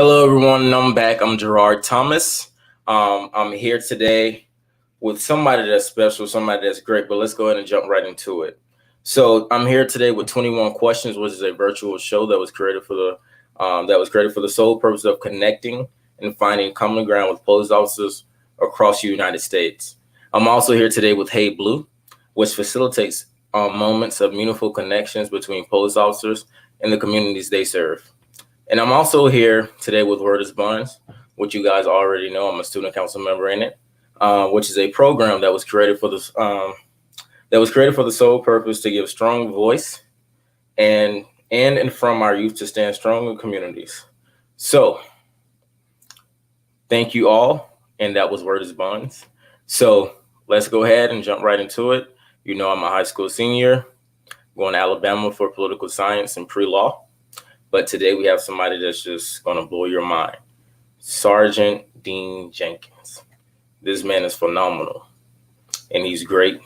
Hello, everyone. I'm back. I'm Gerard Thomas. I'm here today with somebody that's special, somebody that's great, but let's go ahead and jump right into it. So I'm here today with 21 Questions, which is a virtual show that was created for the sole purpose of connecting and finding common ground with police officers across the United States. I'm also here today with Hey Blue, which facilitates moments of meaningful connections between police officers and the communities they serve. And I'm also here today with Verdi, which you guys already know. I'm a student council member in it, which is a program that was created for the sole purpose to give strong voice and from our youth to stand strong in communities. So thank you all, and that was Verdi. So let's go ahead and jump right into it. You know, I'm a high school senior, going to Alabama for political science and pre-law. But today we have somebody that's just going to blow your mind. Sergeant Din Jenkins. This man is phenomenal, and he's great.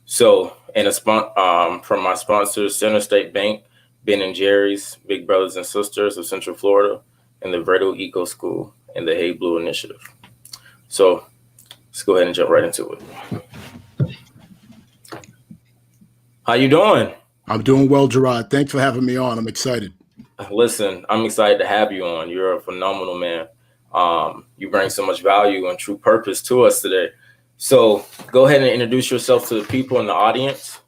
So, and from my sponsors, Center State Bank, Ben & Jerry's, Big Brothers and Sisters of Central Florida, and the Verdi EcoSchool, and the Hey Blue Initiative. So let's go ahead and jump right into it. How you doing? I'm doing well, Gerard. Thanks for having me on. I'm excited. Listen, I'm excited to have you on. You're a phenomenal man. You bring so much value and true purpose to us today. So go ahead and introduce yourself to the people in the audience.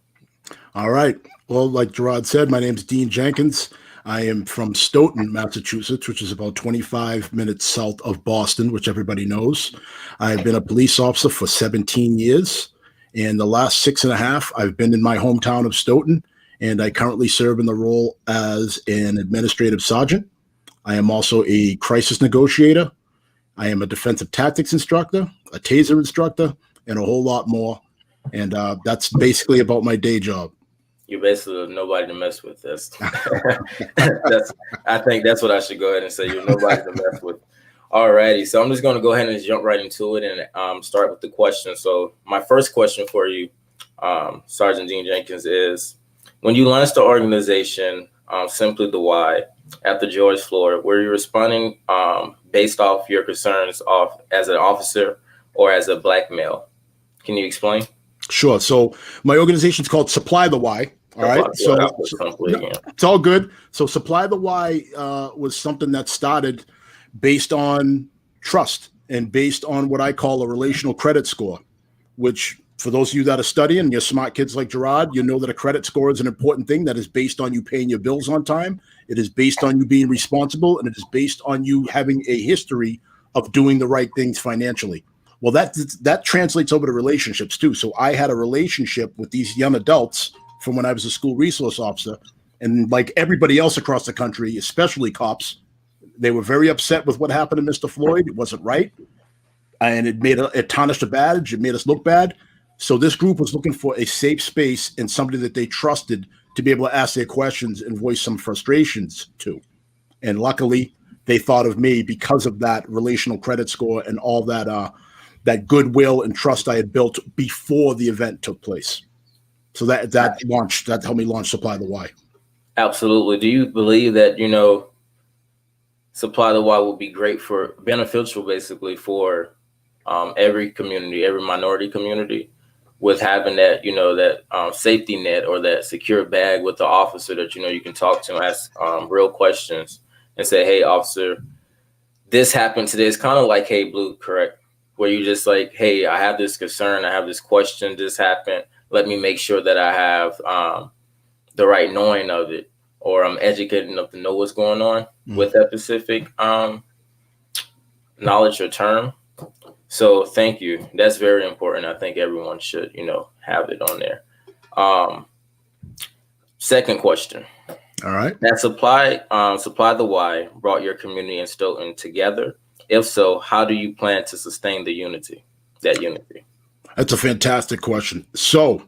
All right. Well, like Gerard said, my name's Din Jenkins. I am from Stoughton, Massachusetts, which is about 25 minutes south of Boston, which everybody knows. I've been a police officer for 17 years. And the last 6.5, I've been in my hometown of Stoughton. And I currently serve in the role as an administrative sergeant. I am also a crisis negotiator. I am a defensive tactics instructor, a taser instructor, and a whole lot more. And that's basically about my day job. You're basically nobody to mess with. I think that's what I should go ahead and say. You're nobody to mess with. All righty. So I'm just going to go ahead and jump right into it and start with the question. So my first question for you, Sergeant Din Jenkins, is, when you launched the organization, Simply the Why, after George Floyd, were you responding based off your concerns as an officer or as a Black male? Can you explain? Sure. So my organization's called Supply the Why. All right. So it's all good. So Supply the Why was something that started based on trust and based on what I call a relational credit score, which, for those of you that are studying, you're smart kids like Gerard, you know that a credit score is an important thing that is based on you paying your bills on time. It is based on you being responsible, and it is based on you having a history of doing the right things financially. Well, that translates over to relationships too. So I had a relationship with these young adults from when I was a school resource officer. And like everybody else across the country, especially cops, they were very upset with what happened to Mr. Floyd. It wasn't right. And it tarnished a badge. It made us look bad. So this group was looking for a safe space and somebody that they trusted to be able to ask their questions and voice some frustrations to. And luckily, they thought of me because of that relational credit score and all that goodwill and trust I had built before the event took place. So that helped me launch Supply the Why. Absolutely. Do you believe that, Supply the Why will be beneficial basically for every community, every minority community, with having that, that safety net or that secure bag with the officer that, you can talk to and ask real questions and say, hey, officer, this happened today. It's kind of like Hey Blue, correct? Where you just like, hey, I have this concern. I have this question. This happened. Let me make sure that I have the right knowing of it, or I'm educated enough to know what's going on with that specific knowledge or term. So thank you. That's very important. I think everyone should, have it on there. Second question. All right. That Supply the Why brought your community in Stoughton together. If so, how do you plan to sustain that unity? That's a fantastic question. So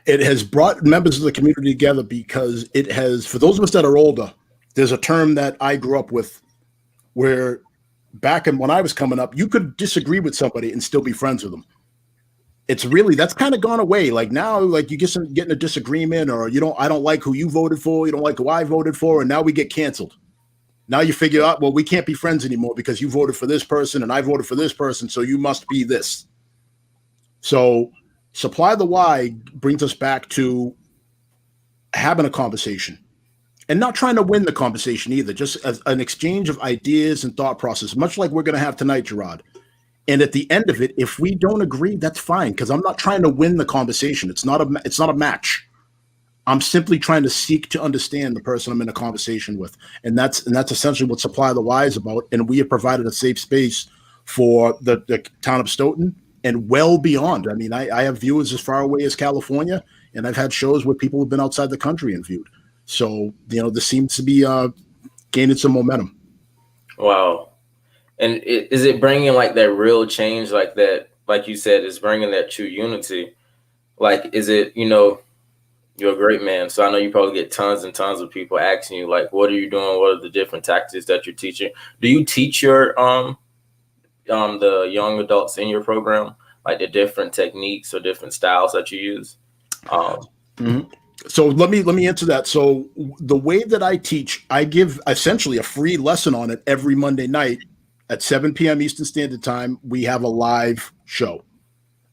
it has brought members of the community together because it has, for those of us that are older, there's a term that I grew up with where back when I was coming up, you could disagree with somebody and still be friends with them. That's kind of gone away. Like now, like you get in a disagreement, or I don't like who you voted for, you don't like who I voted for, and now we get canceled. Now you figure out, well, we can't be friends anymore because you voted for this person and I voted for this person, so you must be this. So supply the why brings us back to having a conversation and not trying to win the conversation either, just as an exchange of ideas and thought process, much like we're going to have tonight, Gerard. And at the end of it, if we don't agree, that's fine, because I'm not trying to win the conversation. It's not a match. I'm simply trying to seek to understand the person I'm in a conversation with. And that's essentially what Supply the Why is about. And we have provided a safe space for the town of Stoughton and well beyond. I mean, I have viewers as far away as California, and I've had shows where people have been outside the country and viewed. So, this seems to be gaining some momentum. Wow. And is it bringing like that real change, like that, like you said, is bringing that true unity? Like, is it, you're a great man, so I know you probably get tons and tons of people asking you, like, what are you doing? What are the different tactics that you're teaching? Do you teach your the young adults in your program, like the different techniques or different styles that you use? So let me answer that. So the way that I teach, I give essentially a free lesson on it every Monday night at 7 p.m. Eastern Standard Time. We have a live show,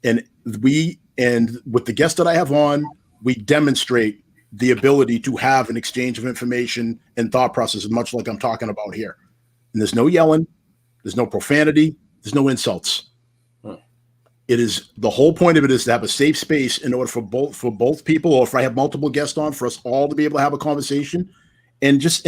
and with the guest that I have on, we demonstrate the ability to have an exchange of information and thought process, much like I'm talking about here. And there's no yelling, there's no profanity, there's no insults. It is, the whole point of it is to have a safe space in order for both people, or if I have multiple guests on, for us all to be able to have a conversation and just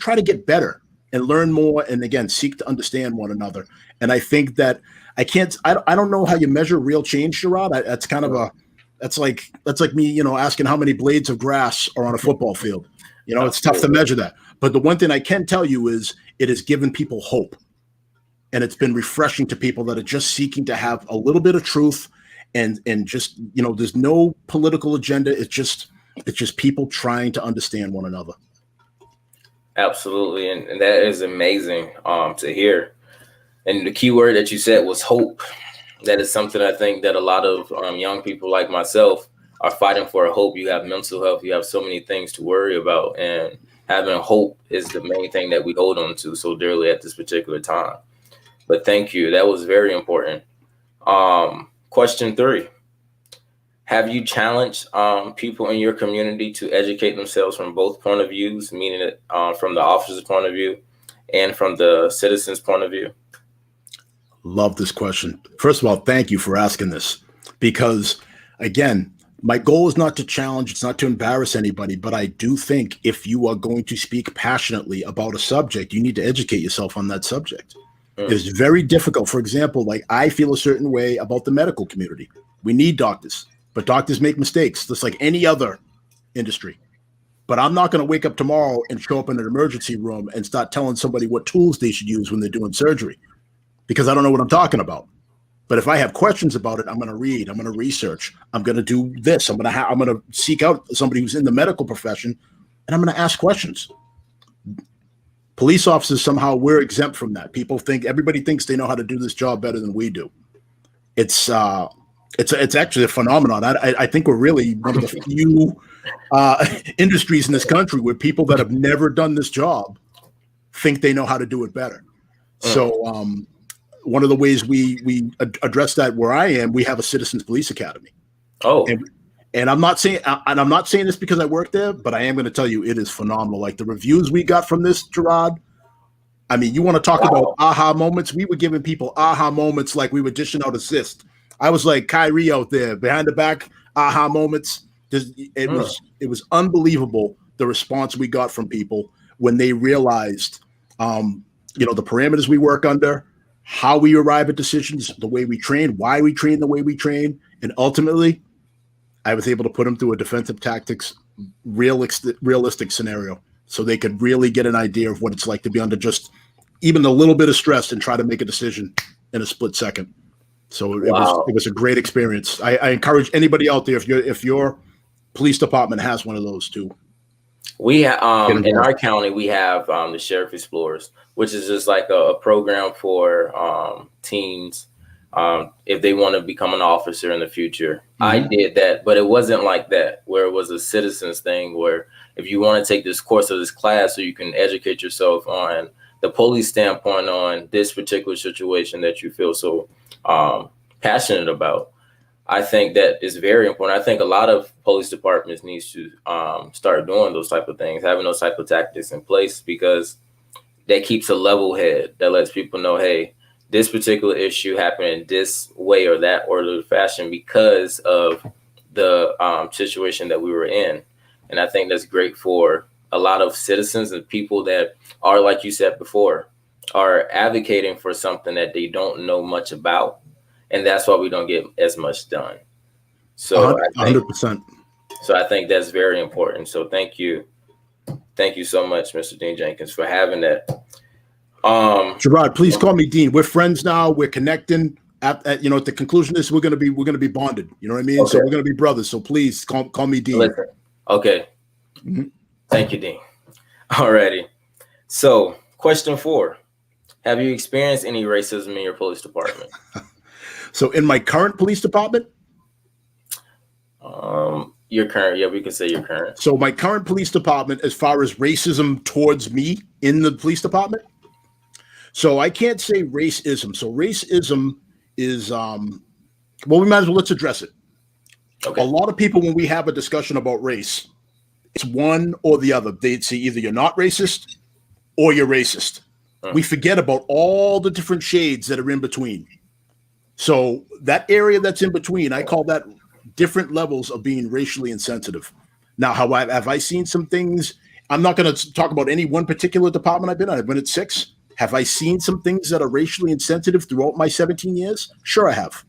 try to get better and learn more, and again seek to understand one another. And I think that I don't know how you measure real change, Gerard. That's kind of that's like me, asking how many blades of grass are on a football field. It's tough to measure that. But the one thing I can tell you is it has given people hope. And it's been refreshing to people that are just seeking to have a little bit of truth, and just, there's no political agenda. It's just people trying to understand one another. Absolutely. And that is amazing to hear. And the key word that you said was hope. That is something I think that a lot of young people like myself are fighting for. Hope. You have mental health. You have so many things to worry about. And having hope is the main thing that we hold on to so dearly at this particular time. But thank you. That was very important. Question 3. Have you challenged people in your community to educate themselves from both point of views, meaning that, from the officer's point of view and from the citizen's point of view? Love this question. First of all, thank you for asking this, because, again, my goal is not to challenge, it's not to embarrass anybody, but I do think if you are going to speak passionately about a subject, you need to educate yourself on that subject. It's very difficult. For example, like, I feel a certain way about the medical community. We need doctors, but doctors make mistakes, just like any other industry. But I'm not going to wake up tomorrow and show up in an emergency room and start telling somebody what tools they should use when they're doing surgery, because I don't know what I'm talking about. But if I have questions about it, I'm going to read, I'm going to research, I'm going to do this. I'm going to seek out somebody who's in the medical profession, and I'm going to ask questions. Police officers, somehow we're exempt from that. Everybody thinks they know how to do this job better than we do. It's actually a phenomenon. I think we're really one of the few industries in this country where people that have never done this job think they know how to do it better. So one of the ways we address that where I am, we have a Citizens Police Academy. And I'm not saying this because I work there, but I am going to tell you it is phenomenal. Like, the reviews we got from this, Gerard, I mean, you want to talk about aha moments? We were giving people aha moments like we were dishing out assists. I was like Kyrie out there behind the back, aha moments. It was unbelievable, the response we got from people when they realized, the parameters we work under, how we arrive at decisions, the way we train, why we train the way we train, and ultimately, I was able to put them through a defensive tactics realistic scenario, so they could really get an idea of what it's like to be under just even a little bit of stress and try to make a decision in a split second. So it was a great experience. I encourage anybody out there, if your police department has one of those too. We in our county, we have the Sheriff Explorers, which is just like a program for teens if they want to become an officer in the future. I did that, but it wasn't like that, where it was a citizens thing, where if you want to take this course or this class so you can educate yourself on the police standpoint on this particular situation that you feel so passionate about. I think that is very important. I think a lot of police departments needs to start doing those type of things, having those type of tactics in place, because that keeps a level head that lets people know, hey, this particular issue happened in this way or that order of fashion because of the situation that we were in. And I think that's great for a lot of citizens and people that are, like you said before, are advocating for something that they don't know much about. And that's why we don't get as much done. So 100%. So I think that's very important. So thank you. Thank you so much, Mr. Din Jenkins, for having that. Gerard, please call me Dean. We're friends now. We're connecting. At the conclusion of this, we're gonna be bonded. You know what I mean? Okay. So we're gonna be brothers. So please call me Dean. Listen. Okay. Thank you, Dean. Alrighty. So question 4. Have you experienced any racism in your police department? So in my current police department? Your current, yeah, we can say your current. So my current police department, as far as racism towards me in the police department. So I can't say racism. So racism is, well, we might as well, let's address it. Okay. A lot of people, when we have a discussion about race, it's one or the other. They'd say either you're not racist or you're racist. We forget about all the different shades that are in between. So that area that's in between, I call that different levels of being racially insensitive. Now, have I seen some things? I'm not going to talk about any one particular department I've been at. I've been at 6. Have I seen some things that are racially insensitive throughout my 17 years? Sure, I have.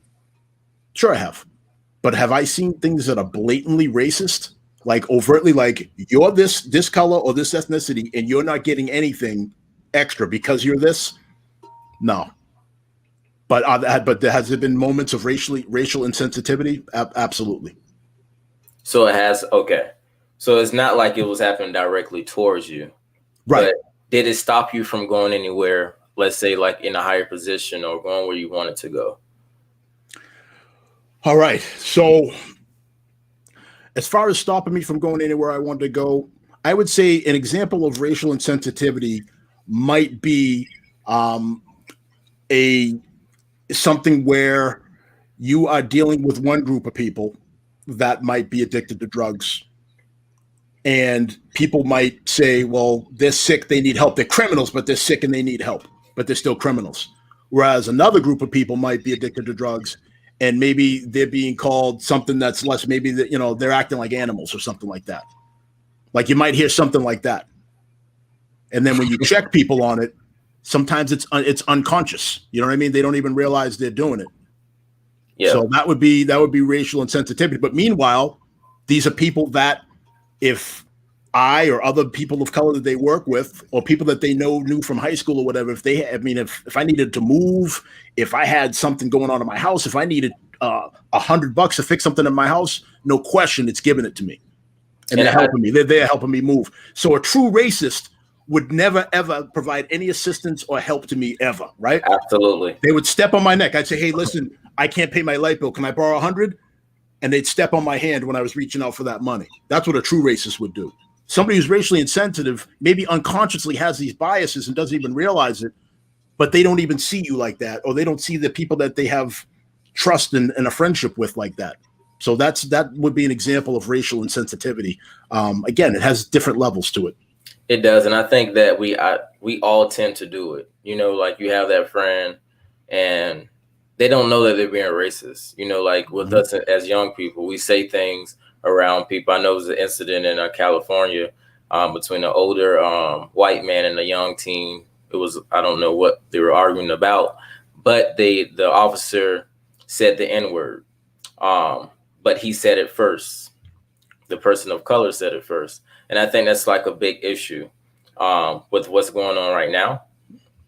But have I seen things that are blatantly racist? Like overtly, like you're this color or this ethnicity, and you're not getting anything extra because you're this? No. But has there been moments of racial insensitivity? Absolutely. So it has. Okay. So it's not like it was happening directly towards you, right? But did it stop you from going anywhere? Let's say, like in a higher position or going where you wanted to go. All right. So as far as stopping me from going anywhere I wanted to go, I would say an example of racial insensitivity might be something where you are dealing with one group of people that might be addicted to drugs. And people might say, well, they're sick, they need help. They're criminals, but they're sick and they need help, but they're still criminals. Whereas another group of people might be addicted to drugs and maybe they're being called something that's less, maybe that, they're acting like animals or something like that. Like you might hear something like that. And then when you check people on it, sometimes it's unconscious. You know what I mean? They don't even realize they're doing it. Yeah. So that would be racial insensitivity. But meanwhile, these are people that if I or other people of color that they work with or people that they knew from high school or whatever, if I needed to move, if I had something going on in my house, if I needed $100 to fix something in my house, no question, it's giving it to me. And they're helping me. They're there helping me move. So a true racist would never, ever provide any assistance or help to me ever, right? Absolutely. They would step on my neck. I'd say, hey, listen, I can't pay my light bill. Can I borrow 100? And they'd step on my hand when I was reaching out for that money. That's what a true racist would do. Somebody who's racially insensitive maybe unconsciously has these biases and doesn't even realize it, but they don't even see you like that, or they don't see the people that they have trust and a friendship with like that. So that would be an example of racial insensitivity. Again, it has different levels to it. It does, and I think that we all tend to do it. Like you have that friend, and they don't know that they're being racist. Like with us as young people, we say things around people. I know there was an incident in California between an older white man and a young teen. It was, I don't know what they were arguing about, but the officer said the N-word, but he said it first. The person of color said it first. And I think that's like a big issue with what's going on right now.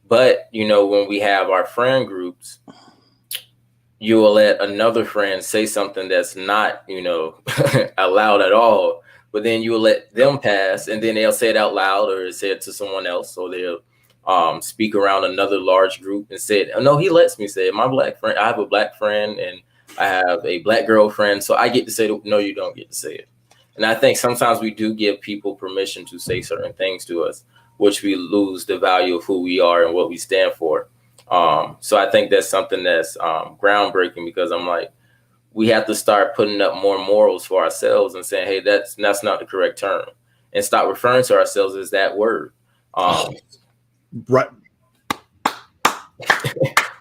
But, when we have our friend groups, you will let another friend say something that's not, allowed at all. But then you will let them pass and then they'll say it out loud or say it to someone else. Or they'll speak around another large group and said, oh, no, he lets me say it. My black friend, I have a black friend and I have a black girlfriend, so I get to say it. No, you don't get to say it. And I think sometimes we do give people permission to say certain things to us, which we lose the value of who we are and what we stand for. So I think that's something that's groundbreaking, because I'm like, we have to start putting up more morals for ourselves and saying, hey, that's not the correct term, and stop referring to ourselves as that word. Right.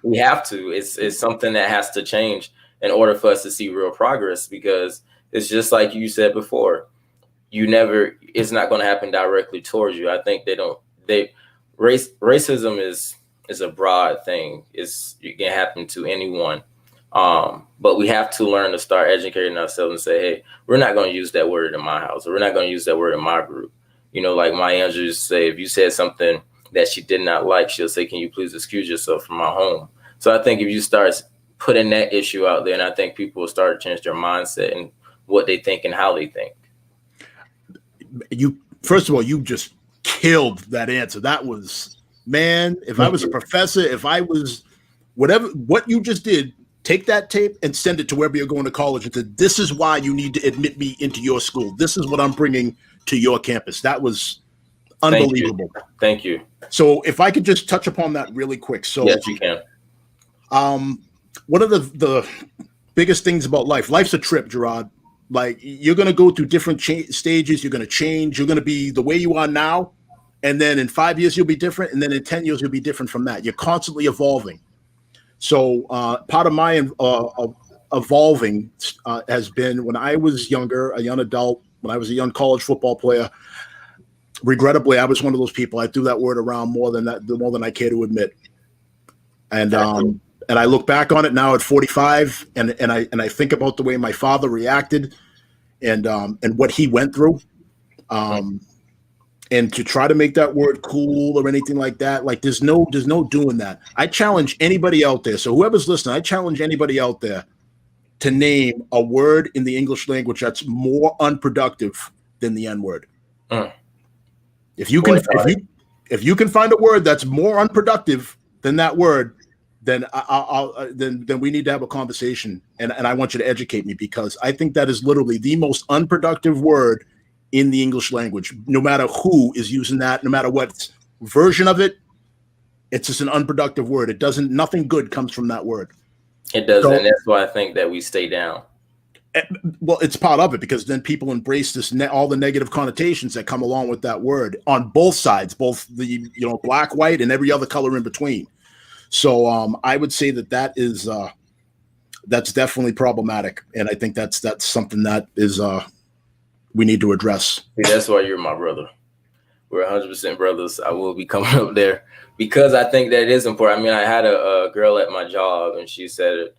We have to. It's something that has to change in order for us to see real progress, because it's just like you said before, it's not going to happen directly towards you. I think racism is a broad thing. It can happen to anyone. But we have to learn to start educating ourselves and say, hey, we're not going to use that word in my house, or we're not going to use that word in my group. Like Maya Angelou used to say, if you said something that she did not like, she'll say, can you please excuse yourself from my home? So I think if you start putting that issue out there, and I think people will start to change their mindset and what they think and how they think. First of all, you just killed that answer. That was, man, if I was a professor, if I was what you just did, take that tape and send it to wherever you're going to college and say, this is why you need to admit me into your school. This is what I'm bringing to your campus. That was unbelievable. Thank you. So if I could just touch upon that really quick. So yes, you can. One of the biggest things about life's a trip, Gerard. Like, you're going to go through different stages. You're going to change. You're going to be the way you are now. And then in 5 years, you'll be different. And then in 10 years, you'll be different from that. You're constantly evolving. So part of my evolving has been, when I was younger, a young adult, when I was a young college football player, regrettably, I was one of those people. I threw that word around more than I care to admit. And I look back on it now at 45, and I think about the way my father reacted, and what he went through, and to try to make that word cool or anything like that. Like, there's no doing that. I challenge anybody out there. So whoever's listening, I challenge anybody out there to name a word in the English language that's more unproductive than the N word. If you can find a word that's more unproductive than that word, then then we need to have a conversation, and I want you to educate me, because I think that is literally the most unproductive word in the English language. No matter who is using that, no matter what version of it, it's just an unproductive word. Nothing good comes from that word. It doesn't, and that's why I think that we stay down. Well, it's part of it, because then people embrace all the negative connotations that come along with that word on both sides, both the black, white, and every other color in between. So I would say that's definitely problematic, and I think that's something that is we need to address. That's why you're my brother. We're 100% brothers. I will be coming up there, because I think that it is important. I mean, I had a girl at my job, and she said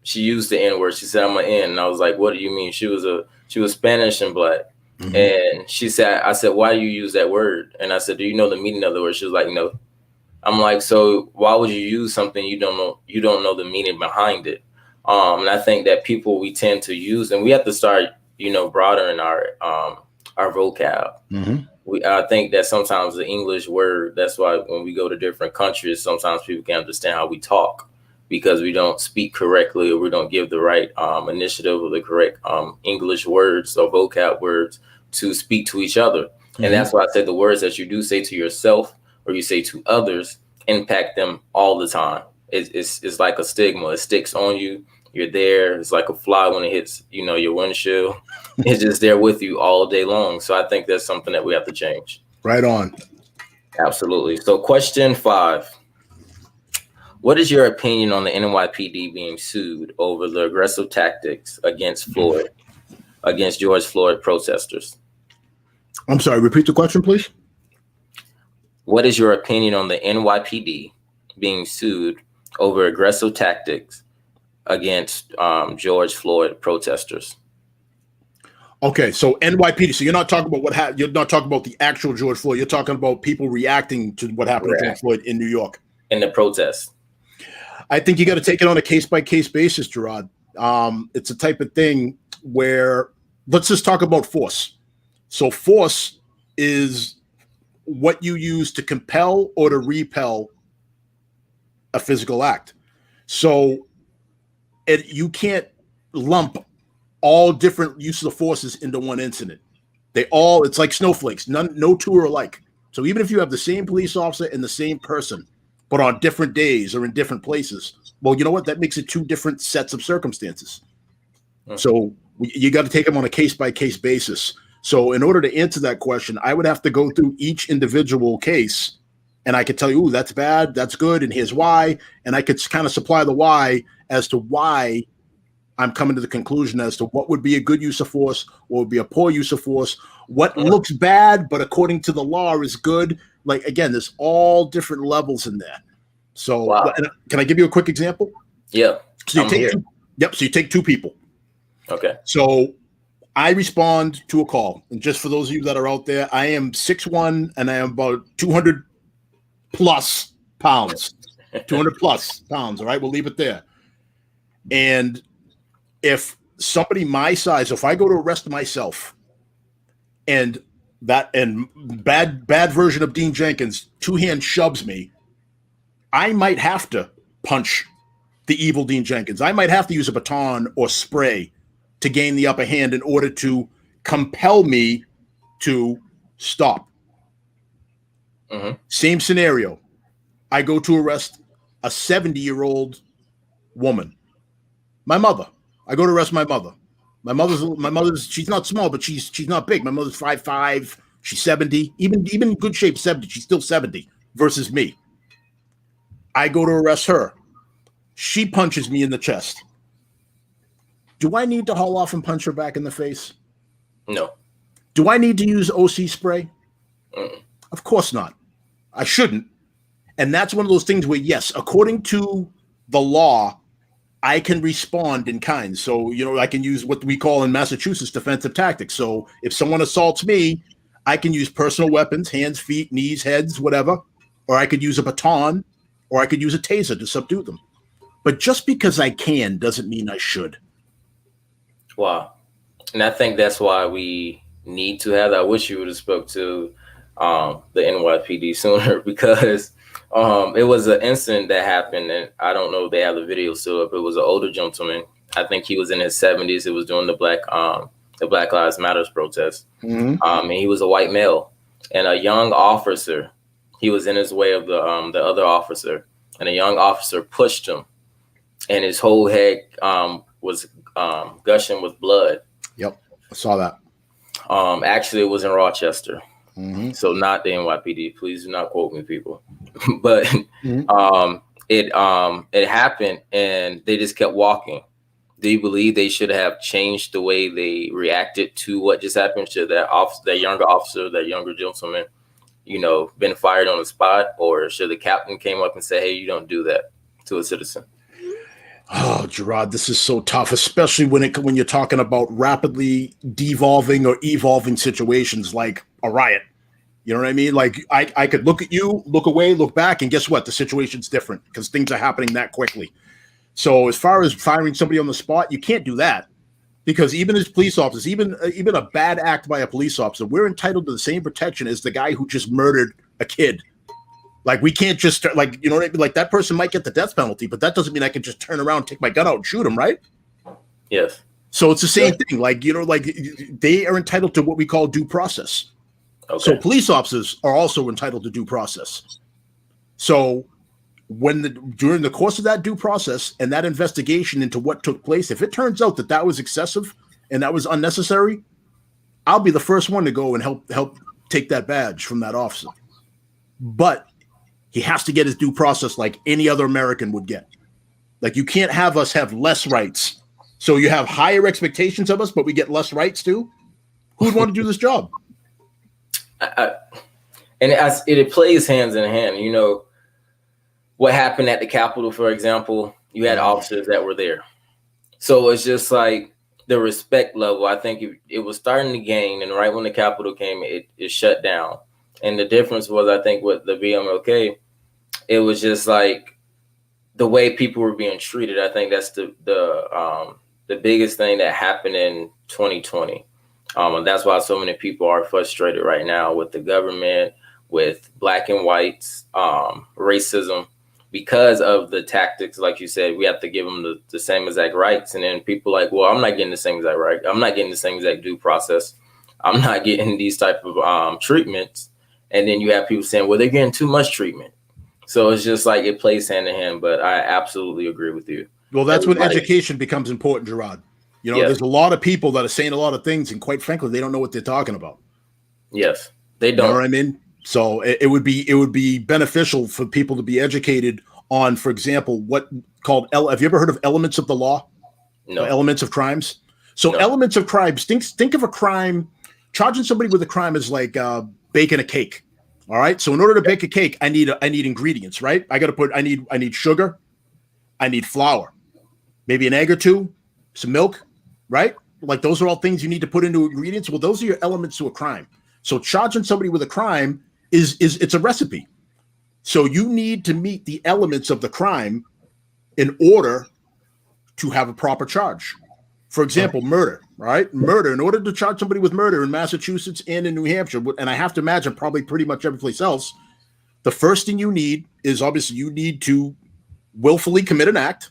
she used the N word. She said, I'm an N. And I was like, what do you mean? She was Spanish and black. Mm-hmm. And I said, why do you use that word? And I said, do you know the meaning of the word? She was like, no. I'm like, so why would you use something you don't know the meaning behind it? And I think that we tend to use, and we have to start, broadening our vocab. Mm-hmm. I think that sometimes the English word, that's why when we go to different countries, sometimes people can't understand how we talk, because we don't speak correctly, or we don't give the right initiative or the correct English words or vocab words to speak to each other. Mm-hmm. And that's why I said the words that you do say to yourself or you say to others impact them all the time. It's like a stigma. It sticks on you. You're there. It's like a fly when it hits, your windshield. It's just there with you all day long. So I think that's something that we have to change. Right on. Absolutely. So question 5. What is your opinion on the NYPD being sued over the aggressive tactics against George Floyd protesters? I'm sorry, repeat the question, please. What is your opinion on the NYPD being sued over aggressive tactics against George Floyd protesters? Okay, so NYPD. So you're not talking about what happened. You're not talking about the actual George Floyd. You're talking about people reacting to what happened to George Floyd in New York. In the protest. I think you got to take it on a case-by-case basis, Gerard. It's a type of thing where, let's just talk about force. So force is what you use to compel or to repel a physical act. So you can't lump all different uses of forces into one incident. It's like snowflakes. No two are alike. So even if you have the same police officer and the same person, but on different days or in different places, well, you know what? That makes it two different sets of circumstances. So you got to take them on a case-by-case basis. So in order to answer that question, I would have to go through each individual case, and I could tell you, ooh, that's bad, that's good, and here's why. And I could kind of supply the why as to why I'm coming to the conclusion as to what would be a good use of force, what would be a poor use of force, what looks bad, but according to the law is good. Like, again, there's all different levels in there. So can I give you a quick example? Yeah. So you take two people. Okay. So I respond to a call. And just for those of you that are out there, I am 6'1" and I am about 200 plus pounds. 200 plus pounds. All right. We'll leave it there. And if somebody my size, if I go to arrest myself and bad version of Din Jenkins, two-hand shoves me, I might have to punch the evil Din Jenkins. I might have to use a baton or spray to gain the upper hand in order to compel me to stop. Same scenario. I go to arrest a 70-year-old woman, my mother. I go to arrest my mother. My mother's she's not small, but she's not big. My mother's 5'5", she's 70, even in good shape 70. She's still 70 versus me. I go to arrest her. She punches me in the chest. Do I need to haul off and punch her back in the face? No. Do I need to use OC spray? Of course not. I shouldn't. And that's one of those things where, yes, according to the law, I can respond in kind. So, I can use what we call in Massachusetts defensive tactics. So if someone assaults me, I can use personal weapons, hands, feet, knees, heads, whatever. Or I could use a baton, or I could use a taser to subdue them. But just because I can doesn't mean I should. Wow. And I think that's why we need to have that. I wish you would have spoke to the NYPD sooner, because it was an incident that happened, and I don't know if they have the video still up. It was an older gentleman. I think he was in his 70s. It was during the Black Lives Matters protest. And he was a white male, and a young officer, he was in his way of the other officer, and a young officer pushed him, and his whole head was gushing with blood. Yep, I saw that. Actually, it was in Rochester. So not the NYPD. Please do not quote me, people. But it happened, and they just kept walking. Do you believe they should have changed the way they reacted to what just happened? Should that younger officer, that younger gentleman, been fired on the spot, or should the captain came up and said, "Hey, you don't do that to a citizen"? Oh, Gerard, this is so tough, especially when you're talking about rapidly devolving or evolving situations like a riot. You know what I mean? Like I could look at you, look away, look back, and guess what? The situation's different because things are happening that quickly. So as far as firing somebody on the spot, you can't do that, because even as police officers, even a bad act by a police officer, we're entitled to the same protection as the guy who just murdered a kid. Like, we can't just, like, you know what I mean? Like, that person might get the death penalty, but that doesn't mean I can just turn around, take my gun out, and shoot him, right? Yes. So it's the same thing. Like, they are entitled to what we call due process. Okay. So police officers are also entitled to due process. So during the course of that due process and that investigation into what took place, if it turns out that was excessive and that was unnecessary, I'll be the first one to go and help take that badge from that officer. But he has to get his due process like any other American would get. Like, you can't have us have less rights. So you have higher expectations of us, but we get less rights too? Who would want to do this job? It plays hands in hand. What happened at the Capitol, for example, you had officers that were there. So it's just like the respect level, I think it was starting to gain, and right when the Capitol came, it shut down. And the difference was, I think, with the BMLK, it was just like the way people were being treated. I think that's the biggest thing that happened in 2020. And that's why so many people are frustrated right now with the government, with black and whites, racism, because of the tactics. Like you said, we have to give them the same exact rights. And then people like, well, I'm not getting the same exact right. I'm not getting the same exact due process. I'm not getting these type of treatments. And then you have people saying, well, they're getting too much treatment. So it's just like it plays hand in hand. But I absolutely agree with you. Well, that's when education becomes important, Gerard. You know, there's a lot of people that are saying a lot of things, and quite frankly, they don't know what they're talking about. Yes, they don't. You know what I mean? So it would be beneficial for people to be educated on, for example, what called have you ever heard of elements of the law? No. Elements of crimes. So no. Elements of crimes. Think of a crime. Charging somebody with a crime is like baking a cake. All right. So in order to bake a cake, I need ingredients, right? I need sugar. I need flour, maybe an egg or two, some milk, right? Like those are all things you need to put into ingredients. Well, those are your elements to a crime. So charging somebody with a crime it's a recipe. So you need to meet the elements of the crime in order to have a proper charge. For example, murder, right? Murder. In order to charge somebody with murder in Massachusetts and in New Hampshire, and I have to imagine probably pretty much every place else, the first thing you need is obviously you need to willfully commit an act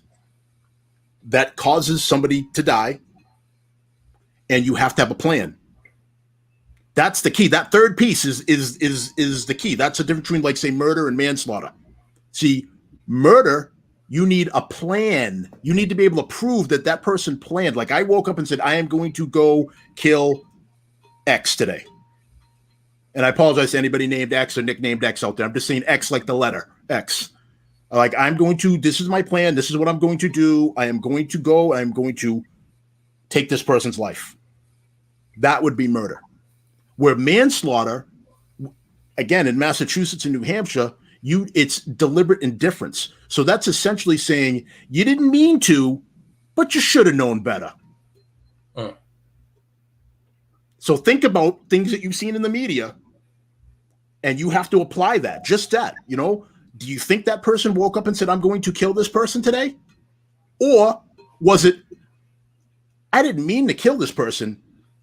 that causes somebody to die, and you have to have a plan. That's the key. That third piece is the key. That's the difference between, like, say, murder and manslaughter. See, murder, you need a plan. You need to be able to prove that person planned. Like, I woke up and said, I am going to go kill X today. And I apologize to anybody named X or nicknamed X out there. I'm just saying X like the letter X. Like, this is my plan. This is what I'm going to do. I am going to go. I'm going to take this person's life. That would be murder. Where manslaughter, again, in Massachusetts and New Hampshire, it's deliberate indifference. So that's essentially saying you didn't mean to, but you should have known better. So think about things that you've seen in the media, and you have to apply that. Just that, you know. Do you think that person woke up and said, I'm going to kill this person today? Or was it, I didn't mean to kill this person,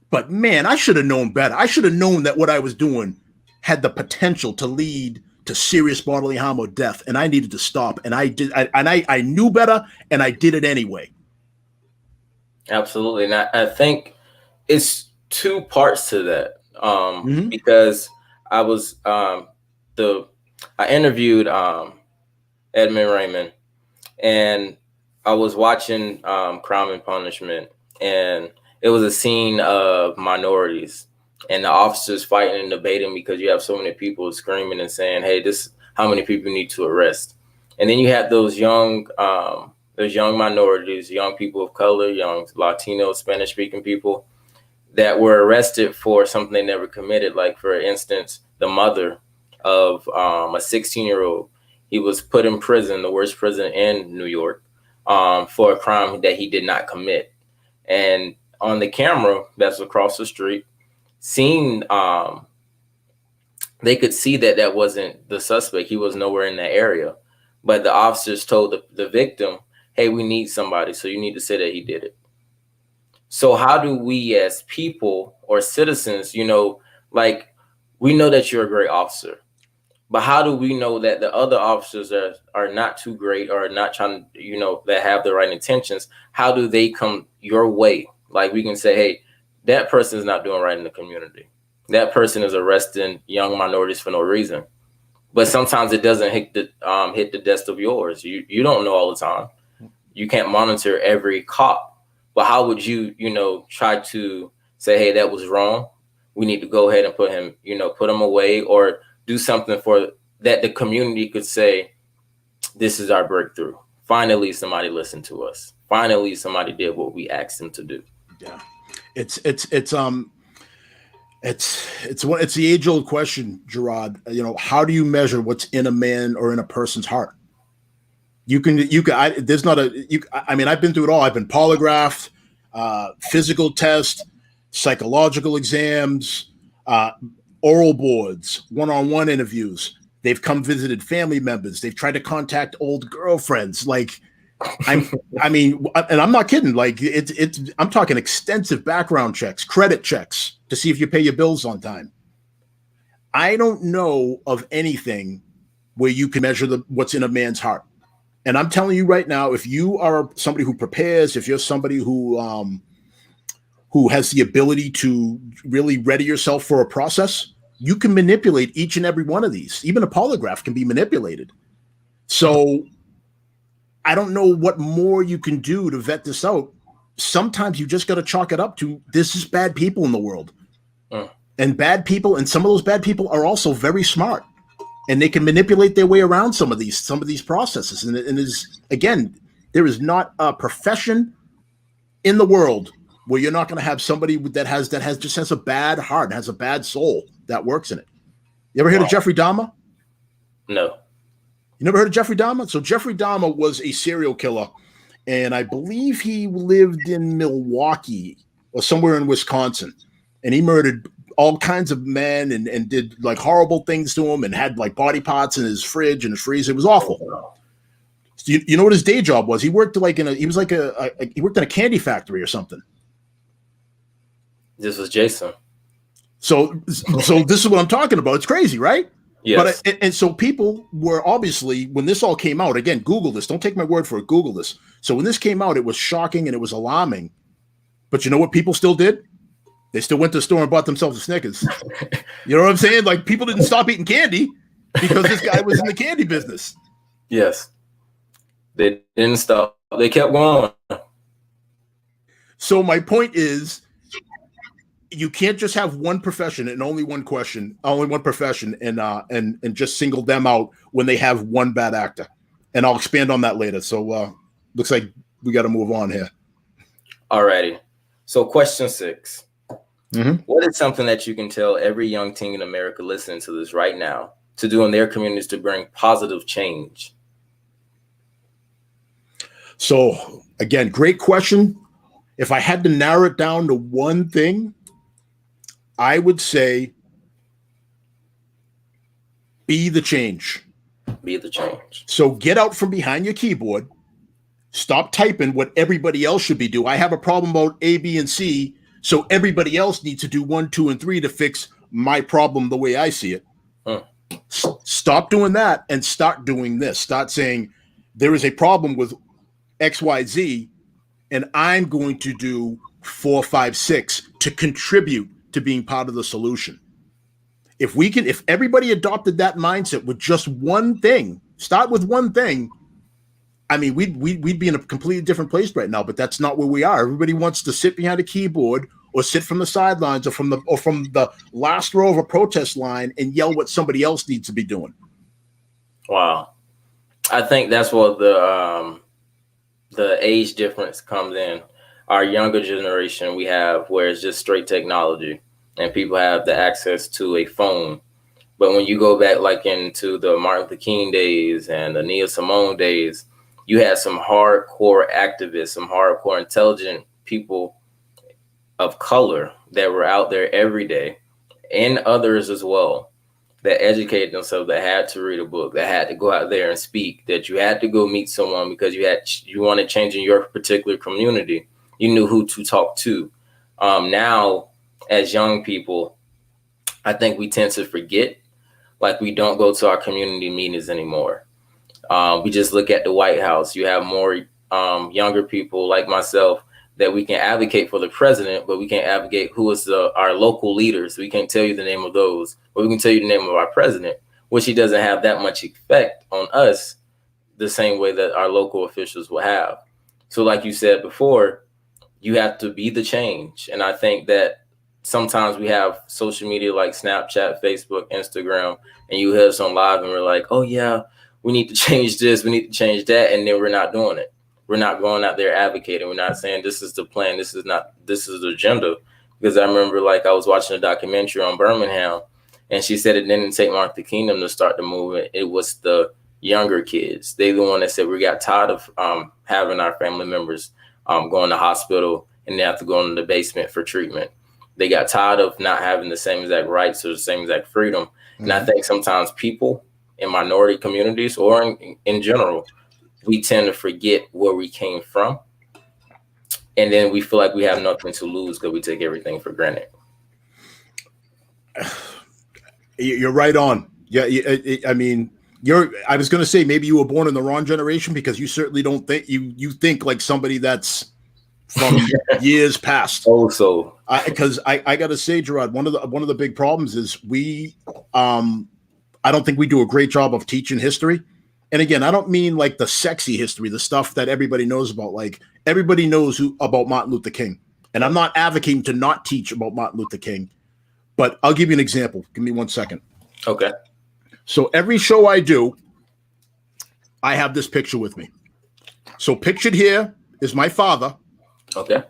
but man, I should have known better. I should have known that what I was doing had the potential to lead to serious bodily harm or death, and I needed to stop. And I knew better, and I did it anyway. Absolutely. And I think it's two parts to that. Because I was I interviewed Edmund Raymond, and I was watching Crime and Punishment, and it was a scene of minorities and the officers fighting and debating because you have so many people screaming and saying, hey, this how many people need to arrest. And then you have those young minorities, young people of color, young Latino, Spanish speaking people that were arrested for something they never committed. Like, for instance, the mother of a 16-year-old, he was put in prison, the worst prison in New York, for a crime that he did not commit. And on the camera that's across the street, they could see that wasn't the suspect. He was nowhere in that area. But the officers told the victim, hey, we need somebody, so you need to say that he did it. So how do we as people or citizens, you know, like, we know that you're a great officer, but how do we know that the other officers are not too great or not trying to, you know, that have the right intentions? How do they come your way? Like, we can say, hey, that person is not doing right in the community. That person is arresting young minorities for no reason. But sometimes it doesn't hit the desk of yours. You don't know all the time. You can't monitor every cop. But how would you, you know, try to say, hey, that was wrong. We need to go ahead and put him away, or do something for that the community could say, this is our breakthrough. Finally, somebody listened to us. Finally, somebody did what we asked them to do. Yeah. It's the age-old question, Gerard. You know, how do you measure what's in a man or in a person's heart? I've been through it all. I've been polygraphed, physical test, psychological exams, oral boards, one-on-one interviews. They've come visited family members. They've tried to contact old girlfriends. Like, and I'm not kidding. Like, I'm talking extensive background checks, credit checks to see if you pay your bills on time. I don't know of anything where you can measure what's in a man's heart. And I'm telling you right now, if you are somebody who prepares, if you're somebody who has the ability to really ready yourself for a process, you can manipulate each and every one of these. Even a polygraph can be manipulated. So I don't know what more you can do to vet this out. Sometimes you just got to chalk it up to this is bad people in the world. And bad people, and some of those bad people are also very smart, and they can manipulate their way around some of these processes. And is again, there is not a profession in the world where you're not going to have somebody that has a bad heart, has a bad soul that works in it. You ever heard of Jeffrey Dahmer? No. You never heard of Jeffrey Dahmer? So Jeffrey Dahmer was a serial killer, and I believe he lived in Milwaukee or somewhere in Wisconsin, and he murdered all kinds of men and did like horrible things to him and had like body parts in his fridge and his freezer. It was awful. So you know what his day job was? He worked he worked in a candy factory or something. This was Jason. So this is what I'm talking about. It's crazy, right? Yes. But and so people were obviously, when this all came out, again, Google this. Don't take my word for it. Google this. So when this came out, it was shocking and it was alarming. But you know what people still did? They still went to the store and bought themselves a Snickers. You know what I'm saying? Like, people didn't stop eating candy because this guy was in the candy business. Yes. They didn't stop. They kept going. So my point is, you can't just have one profession and only one profession and just single them out when they have one bad actor. And I'll expand on that later. So looks like we got to move on here. Alrighty. So question 6. What is something that you can tell every young teen in America listening to this right now to do in their communities to bring positive change? So again, great question. If I had to narrow it down to one thing, I would say be the change. Be the change. So get out from behind your keyboard. Stop typing what everybody else should be doing. I have a problem about A, B, and C, so everybody else needs to do 1, 2, and 3 to fix my problem the way I see it. Stop doing that and start doing this. Start saying there is a problem with X, Y, Z, and I'm going to do 4, 5, 6 to contribute to being part of the solution. If everybody adopted that mindset with just one thing, start with one thing, I mean, we'd be in a completely different place right now, but that's not where we are. Everybody wants to sit behind a keyboard or sit from the sidelines or from the last row of a protest line and yell what somebody else needs to be doing. Wow. I think that's what the age difference comes in. Our younger generation, we have where it's just straight technology and people have the access to a phone. But when you go back like into the Martin Luther King days and the Nina Simone days, you had some hardcore activists, some hardcore intelligent people of color that were out there every day, and others as well, that educated themselves, that had to read a book, that had to go out there and speak, that you had to go meet someone because you wanted change in your particular community. You knew who to talk to. Now, as young people, I think we tend to forget, like we don't go to our community meetings anymore. We just look at the White House. You have more younger people like myself that we can advocate for the president, but we can't advocate who is our local leaders. We can't tell you the name of those, but we can tell you the name of our president, which he doesn't have that much effect on us the same way that our local officials will have. So like you said before, you have to be the change. And I think that sometimes we have social media like Snapchat, Facebook, Instagram, and you hear us on live and we're like, oh yeah, we need to change this, we need to change that. And then we're not doing it. We're not going out there advocating. We're not saying this is the plan. This is the agenda. Because I remember like I was watching a documentary on Birmingham and she said it didn't take Martin Luther King to start the movement. It was the younger kids. They the one that said we got tired of having our family members going to hospital and they have to go into the basement for treatment. They got tired of not having the same exact rights or the same exact freedom. Mm-hmm. And I think sometimes people in minority communities or in general, we tend to forget where we came from. And then we feel like we have nothing to lose because we take everything for granted. You're right on. Yeah, I mean, I was going to say maybe you were born in the wrong generation because you certainly don't think you think like somebody that's from years past. Oh, so because I got to say, Gerard, one of the big problems is I don't think we do a great job of teaching history. And again, I don't mean like the sexy history, the stuff that everybody knows about. Like everybody knows about Martin Luther King. And I'm not advocating to not teach about Martin Luther King, but I'll give you an example. Give me 1 second. Okay. So every show I do, I have this picture with me. So pictured here is my father. Okay.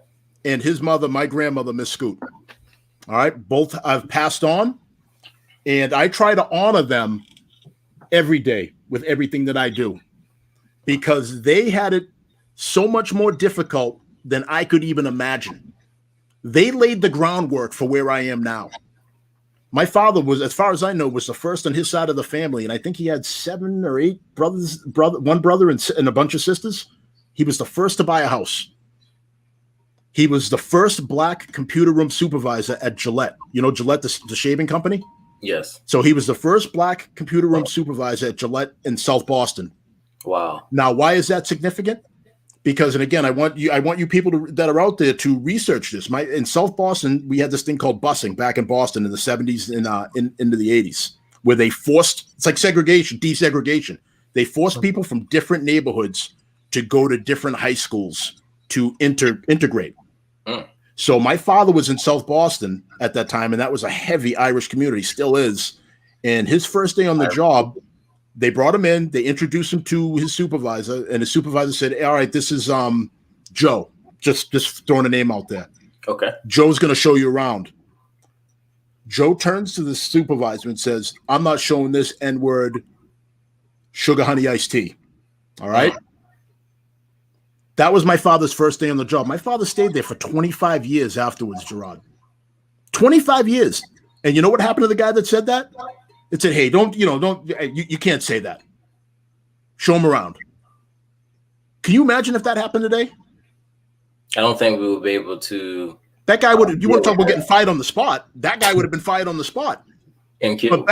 And his mother, my grandmother, Miss Scoot. All right. Both I've passed on. And I try to honor them every day with everything that I do because they had it so much more difficult than I could even imagine. They laid the groundwork for where I am now. My father was, as far as I know, was the first on his side of the family. And I think he had 7 or 8 brothers, one brother and a bunch of sisters. He was the first to buy a house. He was the first black computer room supervisor at Gillette. You know, Gillette, the shaving company? Yes. So he was the first black computer room supervisor at Gillette in South Boston. Wow. Now, why is that significant? Because, and again, I want you people that are out there to research this. In South Boston, we had this thing called busing back in Boston in the 70s and into the 80s, where they forced, it's like segregation, desegregation. They forced people from different neighborhoods to go to different high schools to integrate. So my father was in South Boston at that time, and that was a heavy Irish community, still is. And his first day on the job, they brought him in, they introduced him to his supervisor, and his supervisor said, all right, this is Joe. Just throwing a name out there. Okay. Joe's going to show you around. Joe turns to the supervisor and says, I'm not showing this N-word sugar honey iced tea. All right? That was my father's first day on the job. My father stayed there for 25 years afterwards, Gerard. 25 years. And you know what happened to the guy that said that? It said, hey, you can't say that. Show him around. Can you imagine if that happened today? I don't think we would be able to. That guy would, you want to talk about getting fired on the spot. That guy would have been fired on the spot. And killed.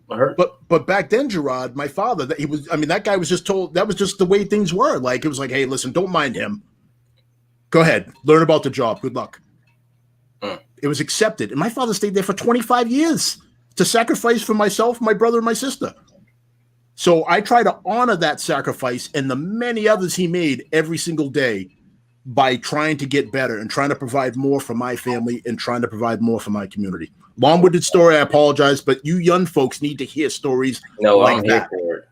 But back then, Gerard, my father, that guy was just told, that was just the way things were. Like, it was like, hey, listen, don't mind him. Go ahead. Learn about the job. Good luck. It was accepted. And my father stayed there for 25 years to sacrifice for myself, my brother, and my sister. So I try to honor that sacrifice and the many others he made every single day by trying to get better and trying to provide more for my family and trying to provide more for my community. Long-winded story, I apologize, but you young folks need to hear stories like that. Here for it.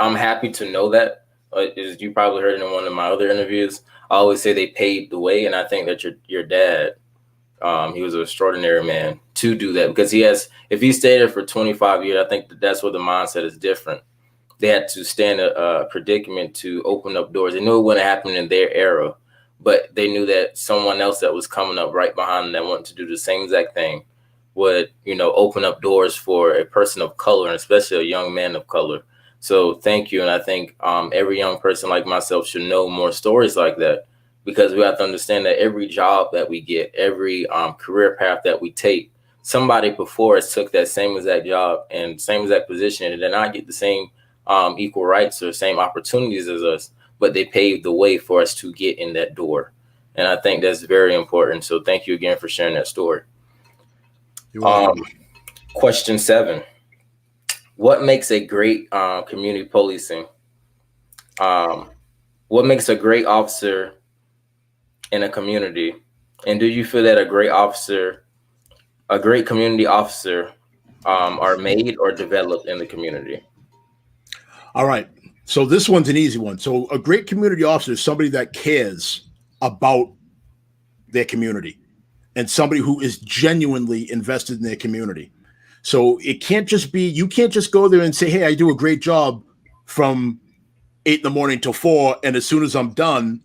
I'm happy to know that. As you probably heard in one of my other interviews, I always say they paved the way, and I think that your dad, he was an extraordinary man to do that because if he stayed there for 25 years, I think that's where the mindset is different. They had to stand a predicament to open up doors. They knew it wouldn't happen in their era, but they knew that someone else that was coming up right behind them that wanted to do the same exact thing would, open up doors for a person of color, and especially a young man of color. So thank you. And I think every young person like myself should know more stories like that, because we have to understand that every job that we get, every career path that we take, somebody before us took that same exact job and same exact position and did not get the same equal rights or same opportunities as us, but they paved the way for us to get in that door. And I think that's very important. So thank you again for sharing that story. Question 7. What makes a great community policing? What makes a great officer in a community? And do you feel that a great community officer are made or developed in the community? All right. So this one's an easy one. So a great community officer is somebody that cares about their community and somebody who is genuinely invested in their community. So it can't just be, you can't just go there and say, hey, I do a great job from 8 a.m. till 4. And as soon as I'm done,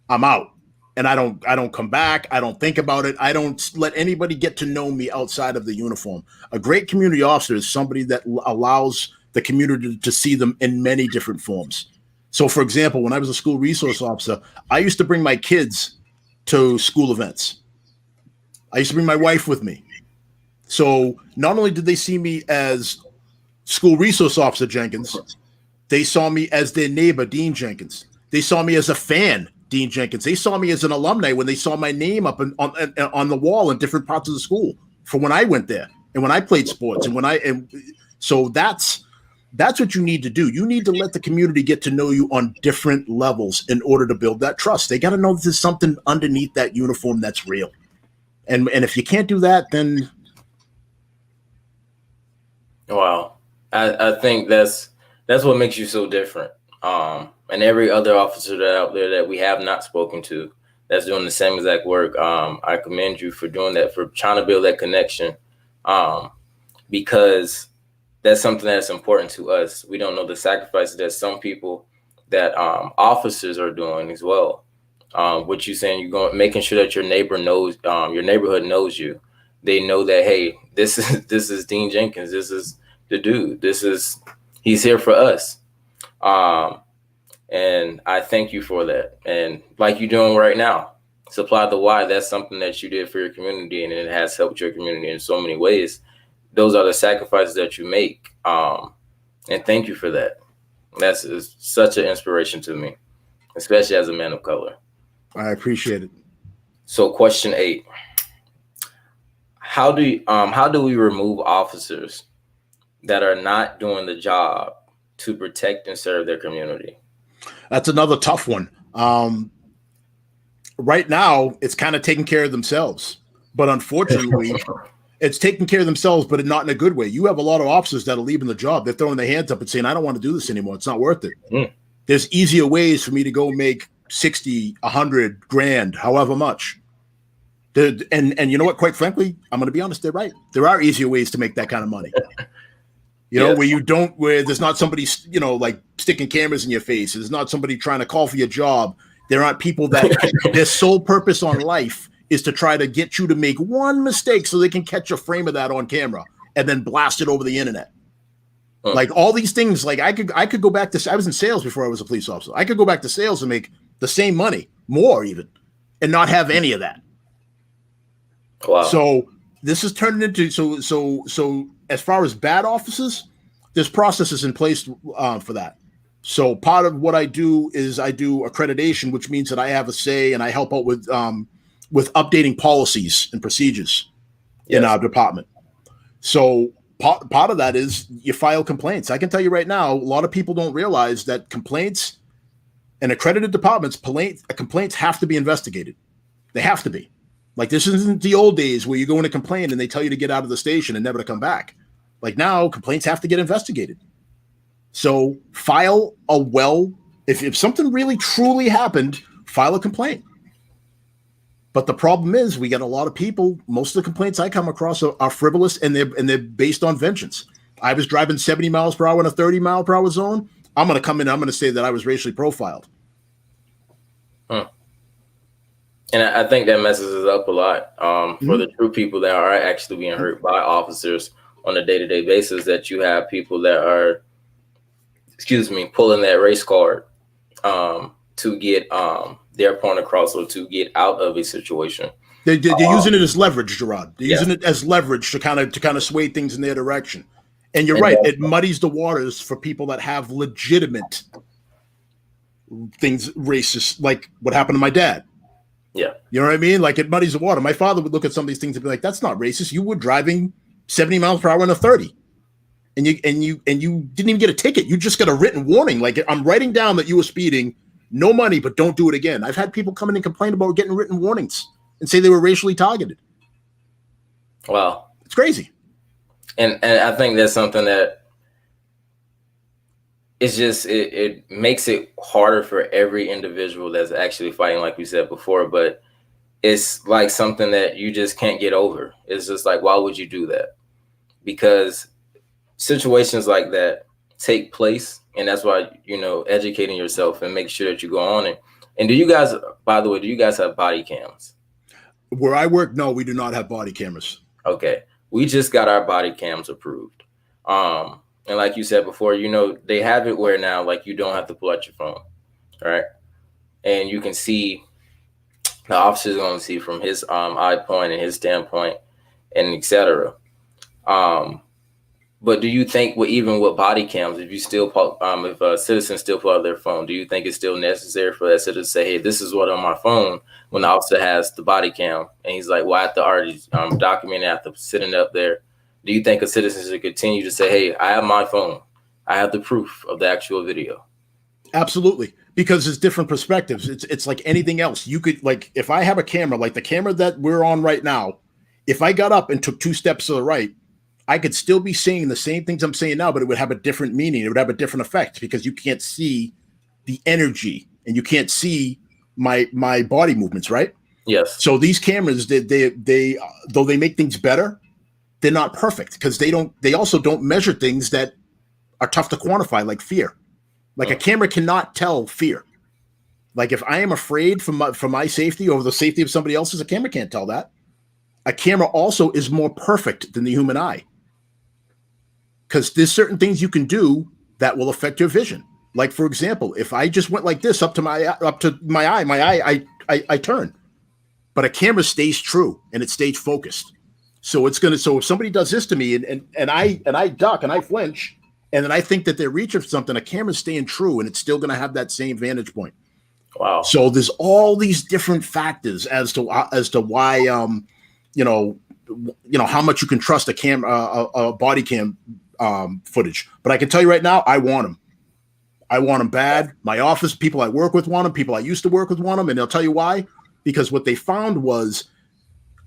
I'm out. And I don't come back. I don't think about it. I don't let anybody get to know me outside of the uniform. A great community officer is somebody that allows the community to see them in many different forms. So, for example, when I was a school resource officer, I used to bring my kids to school events. I used to bring my wife with me. So not only did they see me as school resource officer Jenkins, they saw me as their neighbor, Din Jenkins. They saw me as a fan, Din Jenkins. They saw me as an alumni when they saw my name up on the wall in different parts of the school from when I went there and when I played sports so that's what you need to do. You need to let the community get to know you on different levels in order to build that trust. They got to know there's something underneath that uniform that's real. And if you can't do that, then wow, I think that's what makes you so different. And every other officer that out there that we have not spoken to that's doing the same exact work, I commend you for doing that, for trying to build that connection, because that's something that's important to us. We don't know the sacrifices that some people, that officers are doing as well. What you saying, you're going, making sure that your neighbor knows, your neighborhood knows you. They know that, hey, this is Din Jenkins. This is the dude. He's here for us. And I thank you for that. And like you're doing right now, Supply the Why, that's something that you did for your community, and it has helped your community in so many ways. Those are the sacrifices that you make. And thank you for that. That's such an inspiration to me, especially as a man of color. I appreciate it. So question 8, how do we remove officers that are not doing the job to protect and serve their community? That's another tough one. Right now, it's kind of taking care of themselves, but unfortunately, it's taking care of themselves, but not in a good way. You have a lot of officers that are leaving the job. They're throwing their hands up and saying, I don't want to do this anymore. It's not worth it. There's easier ways for me to go make 60, 100 grand, however much. And you know what? Quite frankly, I'm going to be honest. They're right. There are easier ways to make that kind of money. Where there's not somebody, like sticking cameras in your face. There's not somebody trying to call for your job. There aren't people that their sole purpose on life is to try to get you to make one mistake so they can catch a frame of that on camera and then blast it over the internet. Like all these things, like I could go back to, I was in sales before I was a police officer. I could go back to sales and make the same money, more even, and not have any of that. Wow. So this is turning into, so as far as bad officers, there's processes in place for that. So part of what I do is I do accreditation, which means that I have a say and I help out with updating policies and procedures in our department. So part of that is you file complaints. I can tell you right now, a lot of people don't realize that complaints in accredited departments, complaints have to be investigated. They have to be. Like, this isn't the old days where you go in to complain and they tell you to get out of the station and never to come back. Like, now complaints have to get investigated. So file if something really truly happened, file a complaint. But the problem is we got a lot of people, most of the complaints I come across are frivolous and they're based on vengeance. I was driving 70 miles per hour in a 30 mile per hour zone. I'm going to come in, I'm going to say that I was racially profiled. And I think that messes us up a lot for the true people that are actually being hurt by officers on a day-to-day basis, that you have people that are, pulling that race card to get their point across or to get out of a situation. They're using it as leverage, Gerard. They're using it as leverage to kind of sway things in their direction. And you're right. It muddies the waters for people that have legitimate things, racist, like what happened to my dad. Yeah. You know what I mean? Like, it muddies the water. My father would look at some of these things and be like, that's not racist. You were driving 70 miles per hour in a 30. And you didn't even get a ticket. You just got a written warning. Like, I'm writing down that you were speeding, no money, but don't do it again. I've had people come in and complain about getting written warnings and say they were racially targeted. Wow. It's crazy. And I think that's something that it's just, it makes it harder for every individual that's actually fighting, like we said before, but it's like something that you just can't get over. It's just like, why would you do that? Because situations like that take place, and that's why, educating yourself and make sure that you go on it. And do you guys, by the way, have body cams? Where I work, no, we do not have body cameras. Okay. We just got our body cams approved. And like you said before, they have it where now, like, you don't have to pull out your phone, right? And you can see, the officer's going to see from his eye point and his standpoint and etc. But do you think, even with body cams, if a citizen still pull out their phone, do you think it's still necessary for that citizen to say, "Hey, this is what on my phone," when the officer has the body cam and he's like, "Well, I have to already document it after sitting up there"? Do you think a citizen should continue to say, "Hey, I have my phone. I have the proof of the actual video"? Absolutely, because it's different perspectives. It's like anything else. You could, like, if I have a camera, like the camera that we're on right now, if I got up and took 2 steps to the right, I could still be saying the same things I'm saying now, but it would have a different meaning. It would have a different effect because you can't see the energy and you can't see my body movements, right? Yes. So these cameras, they though they make things better, they're not perfect because they also don't measure things that are tough to quantify, like fear. Like a camera cannot tell fear. Like if I am afraid for my safety over the safety of somebody else's, a camera can't tell that. A camera also is more perfect than the human eye because there's certain things you can do that will affect your vision. Like, for example, if I just went like this up to my eye, I turn. But a camera stays true and it stays focused. So if somebody does this to me and I duck and I flinch, and then I think that they're reaching for something, a camera's staying true and it's still going to have that same vantage point. Wow. So there's all these different factors as to why how much you can trust a body cam footage. But I can tell you right now, I want them. I want them bad. My office, people I work with want them. People I used to work with want them. And they'll tell you why. Because what they found was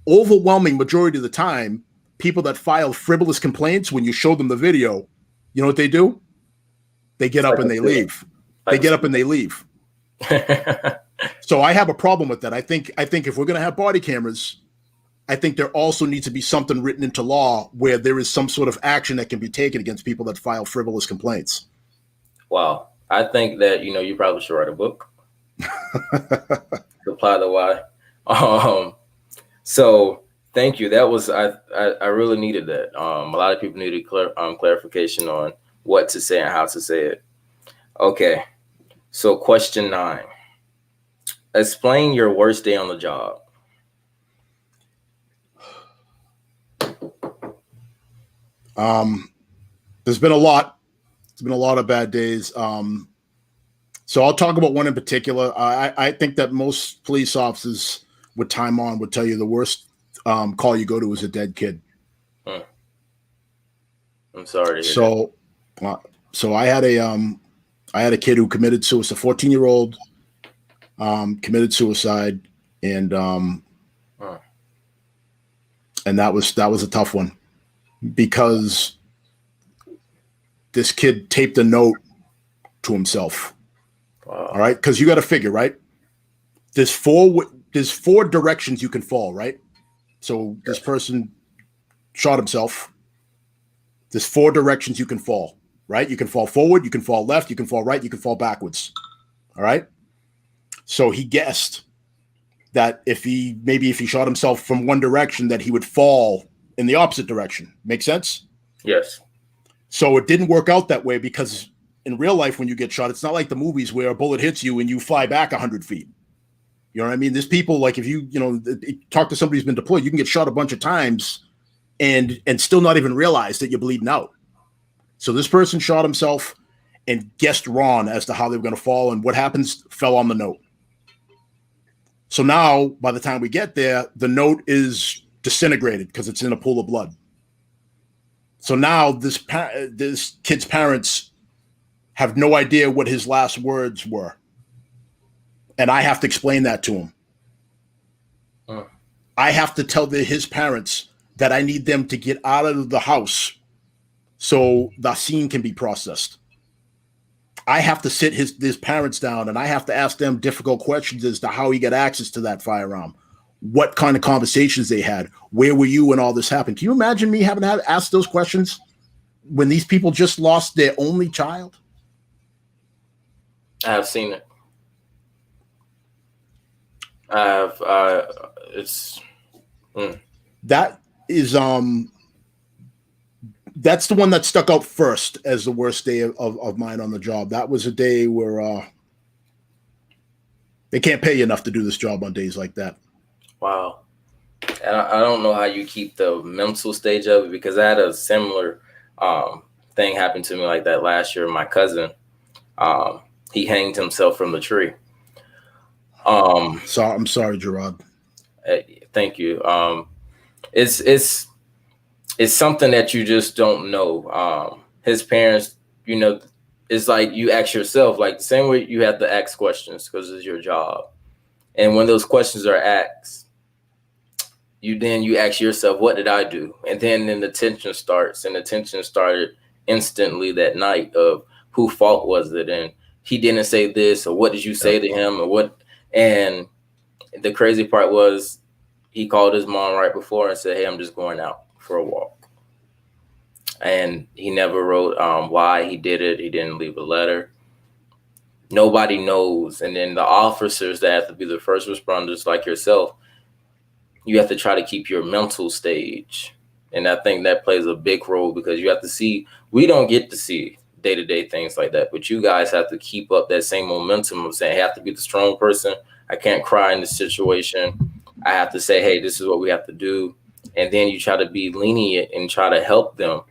overwhelming majority of the time, people that filed frivolous complaints, when you show them the video, you know what they do? They get up and they leave. They get up and they leave. So I have a problem with that. I think if we're going to have body cameras, I think there also needs to be something written into law where there is some sort of action that can be taken against people that file frivolous complaints. Wow. I think that, you probably should write a book. Apply the why. So thank you. That was, I really needed that. A lot of people needed clarification on what to say and how to say it. Okay. So question 9, explain your worst day on the job. There's been a lot. There's been a lot of bad days. So I'll talk about one in particular. I think that most police officers with time on would tell you the worst call you go to is a dead kid. I'm sorry. So I had a kid who committed suicide, a 14-year-old committed suicide, and that was a tough one because this kid taped a note to himself. Wow. All right, because you got to figure, right? There's four directions you can fall, right? So this person shot himself. There's 4 directions you can fall, right? You can fall forward, you can fall left, you can fall right, you can fall backwards. All right. So he guessed that if he shot himself from one direction, that he would fall in the opposite direction. Make sense? Yes. So it didn't work out that way because in real life, when you get shot, it's not like the movies where a bullet hits you and you fly back 100 feet. You know what I mean? There's people, like, if you talk to somebody who's been deployed, you can get shot a bunch of times and still not even realize that you're bleeding out. So this person shot himself and guessed wrong as to how they were going to fall, and what happens fell on the note. So now, by the time we get there, the note is disintegrated because it's in a pool of blood. So now this kid's parents have no idea what his last words were. And I have to explain that to him. I have to tell his parents that I need them to get out of the house so the scene can be processed. I have to sit his parents down and I have to ask them difficult questions as to how he got access to that firearm, what kind of conversations they had, where were you when all this happened. Can you imagine me having to ask those questions when these people just lost their only child? I have seen it. That is that's the one that stuck out first as the worst day of mine on the job. That was a day where they can't pay you enough to do this job on days like that. Wow. I don't know how you keep the mental stage of it, because I had a similar thing happen to me like that last year. My cousin, he hanged himself from the tree. So I'm sorry, Gerard. Thank you. It's something that you just don't know. His parents, it's like you ask yourself, like the same way you have to ask questions because it's your job. And when those questions are asked, you ask yourself, what did I do? And then the tension starts, and the tension started instantly that night of whose fault was it? And he didn't say this, or what did you say to him, or what? And the crazy part was he called his mom right before and said, hey, I'm just going out for a walk. And he never wrote why he did it. He didn't leave a letter. Nobody knows. And then the officers that have to be the first responders like yourself, you have to try to keep your mental stage. And I think that plays a big role, because you have to see, we don't get to see day-to-day things like that, but you guys have to keep up that same momentum of saying, I have to be the strong person. I can't cry in this situation. I have to say, hey, this is what we have to do. And then you try to be lenient and try to help them.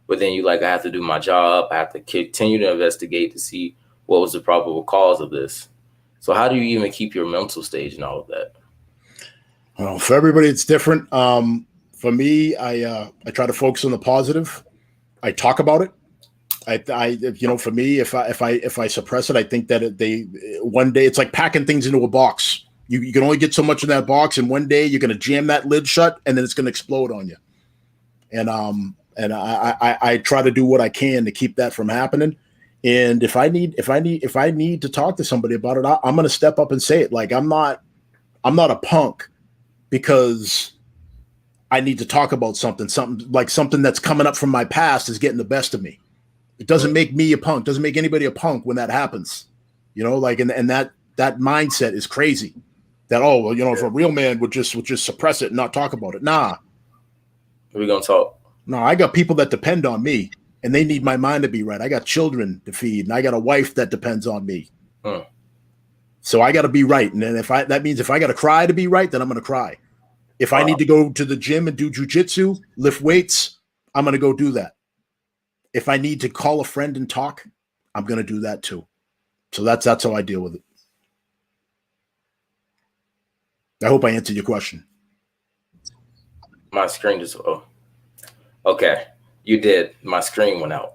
But then I have to do my job. I have to continue to investigate to see what was the probable cause of this. So how do you even keep your mental stage and all of that? Well, for everybody, it's different. For me, I try to focus on the positive. I talk about it. For me, if I suppress it, I think that one day it's like packing things into a box. You can only get so much in that box, and one day you're going to jam that lid shut, and then it's going to explode on you. And I try to do what I can to keep that from happening. And if I need to talk to somebody about it, I'm going to step up and say it. Like I'm not a punk because I need to talk about something that's coming up from my past is getting the best of me. It doesn't make me a punk. Doesn't make anybody a punk when that happens. And that mindset is crazy. That if a real man would just suppress it and not talk about it. Nah. We're gonna talk. No, I got people that depend on me, and they need my mind to be right. I got children to feed, and I got a wife that depends on me. So I got to be right. And then that means if I got to cry to be right, then I'm going to cry. If I need to go to the gym and do jujitsu, lift weights, I'm going to go do that. If I need to call a friend and talk, I'm going to do that too. So that's how I deal with it. I hope I answered your question. My screen just okay. You did. My screen went out.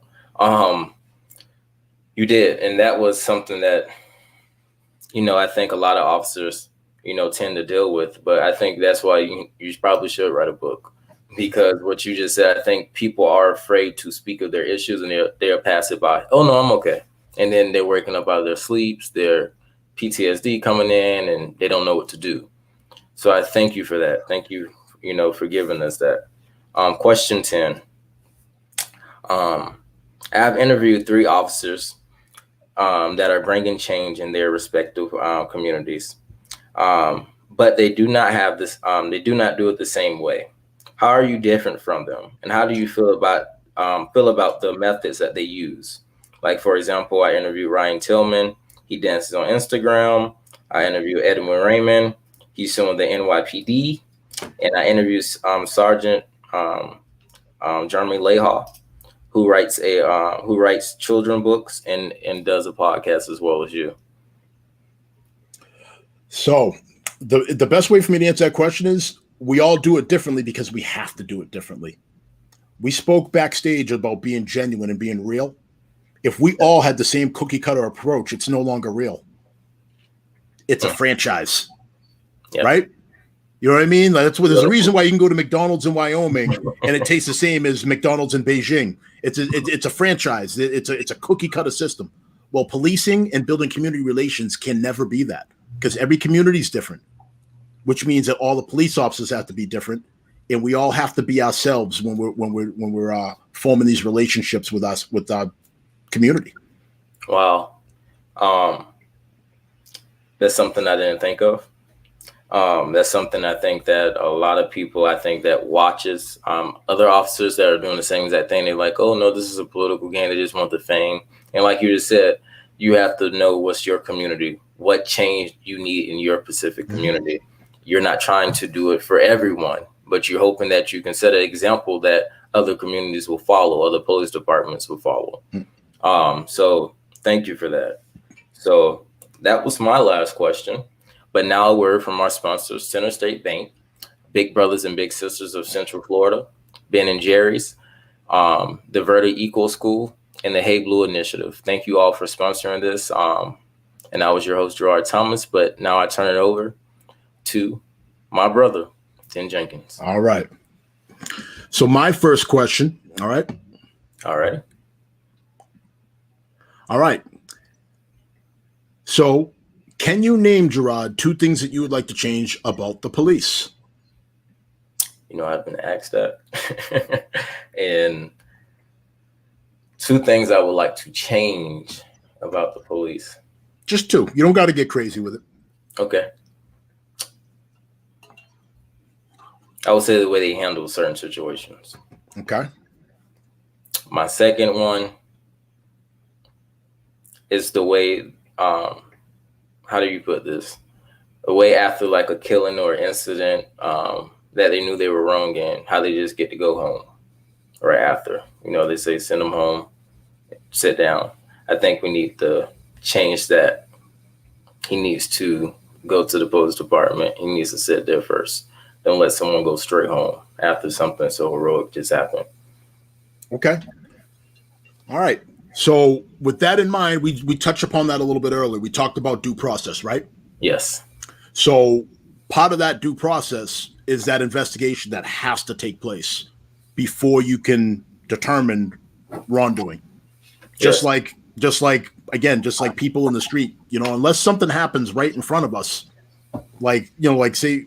You did, and that was something that I think a lot of officers tend to deal with. But I think that's why you probably should write a book, because what you just said, I think people are afraid to speak of their issues, and they'll pass it by. Oh no, I'm okay. And then they're waking up out of their sleeps, their PTSD coming in, and they don't know what to do. So I thank you for that. Thank you, for giving us that. Question 10. I've interviewed 3 officers that are bringing change in their respective communities, but they do not have this. They do not do it the same way. How are you different from them, and how do you feel about the methods that they use? Like, for example, I interviewed Ryan Tillman. He dances on Instagram. I interviewed Edwin Raymond. He's suing the NYPD. And I interviewed Sergeant Jeremy Leha, who writes children books and does a podcast as well as you. So the best way for me to answer that question is we all do it differently because we have to do it differently. We spoke backstage about being genuine and being real. If we all had the same cookie cutter approach, it's no longer real. It's a franchise, right? You know what I mean? Like there's a reason why you can go to McDonald's in Wyoming and it tastes the same as McDonald's in Beijing. It's a franchise. It's a cookie cutter system. Well, policing and building community relations can never be that, because every community is different, which means that all the police officers have to be different, and we all have to be ourselves when we're forming these relationships with our community. Wow, that's something I didn't think of. That's something I think that a lot of people, that watches other officers that are doing the same exact thing. They're like, oh, no, this is a political game. They just want the fame. And like you just said, you have to know what's your community, what change you need in your specific community. you're not trying to do it for everyone, but you're hoping that you can set an example that other communities will follow, other police departments will follow. So thank you for that. So that was my last question. But now a word from our sponsors, Center State Bank, Big Brothers and Big Sisters of Central Florida, Ben and Jerry's, the Verdi EcoSchool, and the Hey Blue Initiative. Thank you all for sponsoring this. And I was your host, Gerard Thomas, but now I turn it over to my brother, Din Jenkins. All right. So my first question, all right. All right. All right. So can you name, Gerard, 2 things that you would like to change about the police? You know, I've been asked that. And 2 things I would like to change about the police. Just 2. You don't got to get crazy with it. Okay. I would say the way they handle certain situations. Okay. My second one is the way, how do you put this? The way after like a killing or incident that they knew they were wrong in, how they just get to go home right after. You know, they say send them home, sit down. I think we need to change that. He needs to go to the police department. He needs to sit there first. Don't let someone go straight home after something so heroic just happened. Okay. All right. So with that in mind, we touched upon that a little bit earlier. We talked about due process, right? Yes. So part of that due process is that investigation that has to take place before you can determine wrongdoing. Just like people in the street, you know, unless something happens right in front of us, like, you know, like say,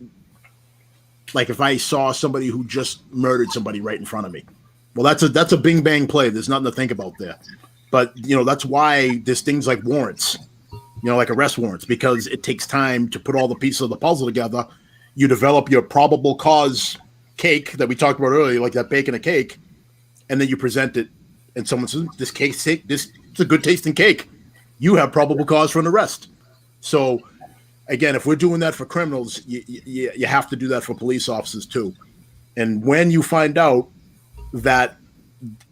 like if I saw somebody who just murdered somebody right in front of me, well, that's a bing bang play. There's nothing to think about there. But, you know, that's why there's things like warrants, you know, like arrest warrants, because it takes time to put all the pieces of the puzzle together. You develop your probable cause cake that we talked about earlier, like that baking a cake, and then you present it, and someone says, this is a good tasting cake. You have probable cause for an arrest. So, again, if we're doing that for criminals, you have to do that for police officers too. And when you find out that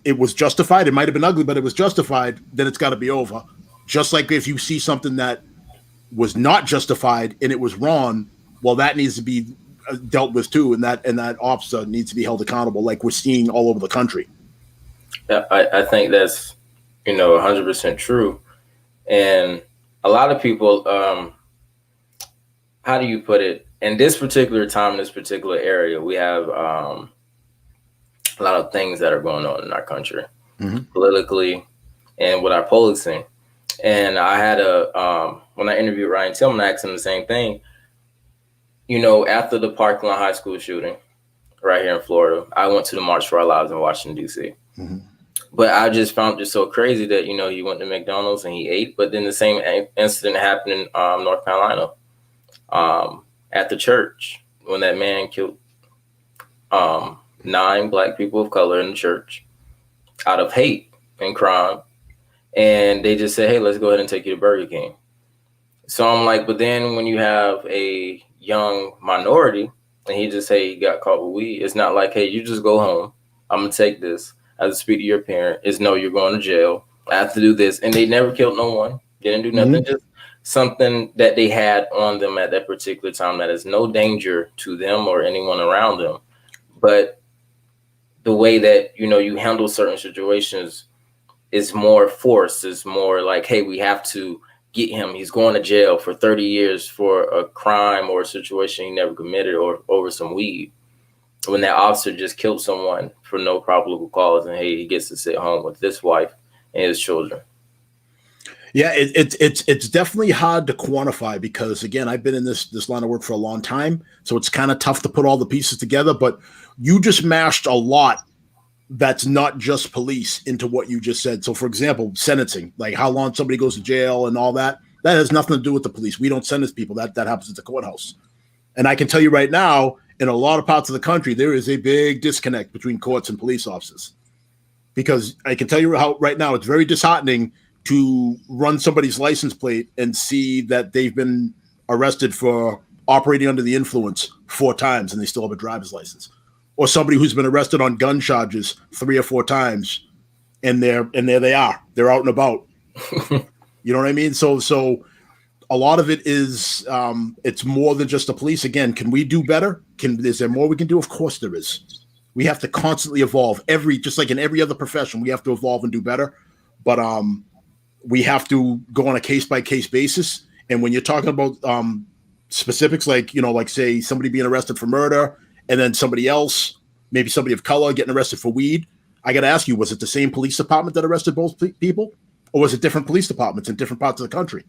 it was justified, it might have been ugly, but it was justified, then it's got to be over. Just like if you see something that was not justified and it was wrong, well, that needs to be dealt with too, and that officer needs to be held accountable, like we're seeing all over the country. Yeah, I think that's, you know, 100% true. And a lot of people, how do you put it? In this particular time, in this particular area, we have a lot of things that are going on in our country, politically and with our policing. And I had when I interviewed Ryan Tillman, I asked him the same thing. You know, after the Parkland High School shooting right here in Florida, I went to the March for Our Lives in Washington, D.C. But I just found it so crazy that, you know, he went to McDonald's and he ate, but then the same incident happened in North Carolina at the church when that man killed 9 Black people of color in the church out of hate and crime. And they just said, hey, let's go ahead and take you to Burger King. So I'm like, but then when you have a young minority and he just say he got caught with weed, it's not like, hey, you just go home. I'm going to take this. I have to speak to your parent. It's no, you're going to jail. I have to do this. And they never killed no one. Didn't do nothing. Just something that they had on them at that particular time that is no danger to them or anyone around them. But the way that, you know, you handle certain situations is more force, is more like, hey, we have to get him. He's going to jail for 30 years for a crime or a situation he never committed or over some weed. When that officer just killed someone for no probable cause, and hey, he gets to sit home with this wife and his children. Yeah, it's definitely hard to quantify because, again, I've been in this line of work for a long time, so it's kind of tough to put all the pieces together. But you just mashed a lot that's not just police into what you just said. So, for example, sentencing, like how long somebody goes to jail and all that, that has nothing to do with the police. We don't sentence people. That happens at the courthouse. And I can tell you right now, in a lot of parts of the country, there is a big disconnect between courts and police officers. Because I can tell you how right now it's very disheartening to run somebody's license plate and see that they've been arrested for operating under the influence 4 times and they still have a driver's license, or somebody who's been arrested on gun charges 3 or 4 times, and there they are, they're out and about. You know what I mean? So a lot of it is it's more than just the police. Again, can we do better? Is there more we can do? Of course there is. We have to constantly evolve. Just like in every other profession, we have to evolve and do better. But we have to go on a case-by-case basis. And when you're talking about specifics, like, like say somebody being arrested for murder, and then somebody else, maybe somebody of color, getting arrested for weed, I got to ask you, was it the same police department that arrested both people? Or was it different police departments in different parts of the country?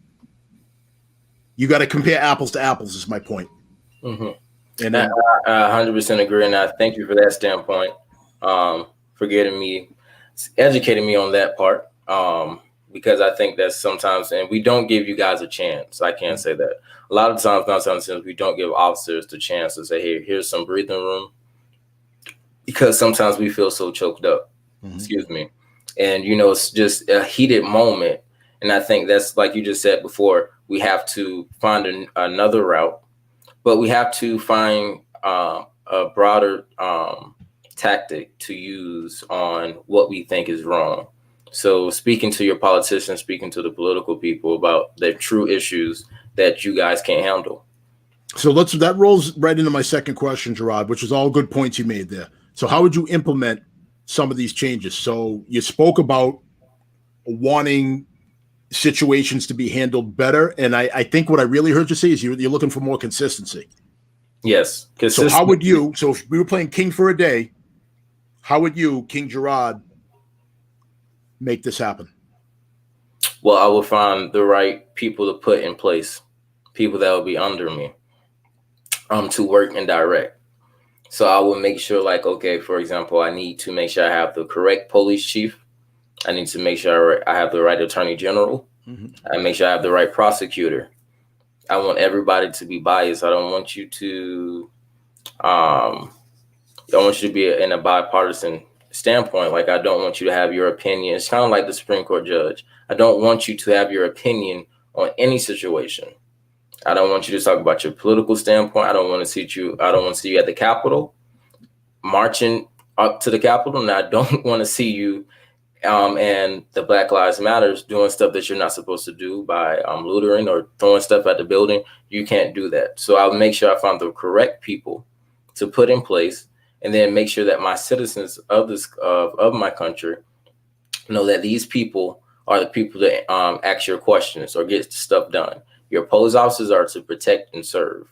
You got to compare apples to apples, is my point. Mm-hmm. And I 100% agree, and I thank you for that standpoint, for educating me on that part, because I think that sometimes, and we don't give you guys a chance. I can't say that. A lot of times, 9 times we don't give officers the chance to say, hey, here's some breathing room, because sometimes we feel so choked up. Excuse me. And, it's just a heated moment. And I think that's, like you just said before, we have to find another route, but we have to find a broader tactic to use on what we think is wrong. So speaking to your politicians, speaking to the political people about the true issues that you guys can't handle. So that rolls right into my second question, Gerard, which is all good points you made there. So how would you implement some of these changes? So you spoke about wanting situations to be handled better, and I think what I really heard you say is you're looking for more consistency. Yes. So how would you, so if we were playing King for a day, how would you, King Gerard, make this happen? Well, I would find the right people to put in place, people that would be under me, to work and direct. So I will make sure, like, okay, for example, I need to make sure I have the correct police chief. I need to make sure I have the right attorney general. I make sure I have the right prosecutor. I want everybody to be biased. I don't want you to, be in a bipartisan standpoint. Like, I don't want you to have your opinion. It's kind of like the Supreme Court judge. I don't want you to have your opinion on any situation. I don't want you to talk about your political standpoint. I don't want to see you at the Capitol marching up to the Capitol, and I don't want to see you and the Black Lives Matters doing stuff that you're not supposed to do by loitering or throwing stuff at the building. You can't do that. So I'll make sure I find the correct people to put in place, and then make sure that my citizens of my country know that these people are the people that ask your questions or get stuff done. Your police officers are to protect and serve.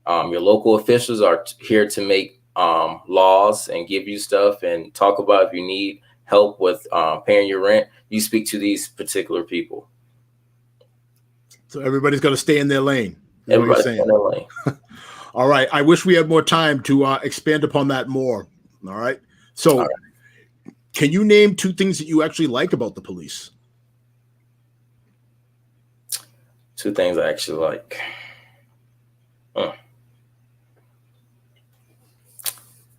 Your local officials are here to make laws and give you stuff and talk about if you need help with paying your rent. You speak to these particular people. So everybody's got to stay in their lane. Everybody's in their lane. All right. I wish we had more time to expand upon that more. All right. So Can you name 2 things that you actually like about the police? 2 things I actually like.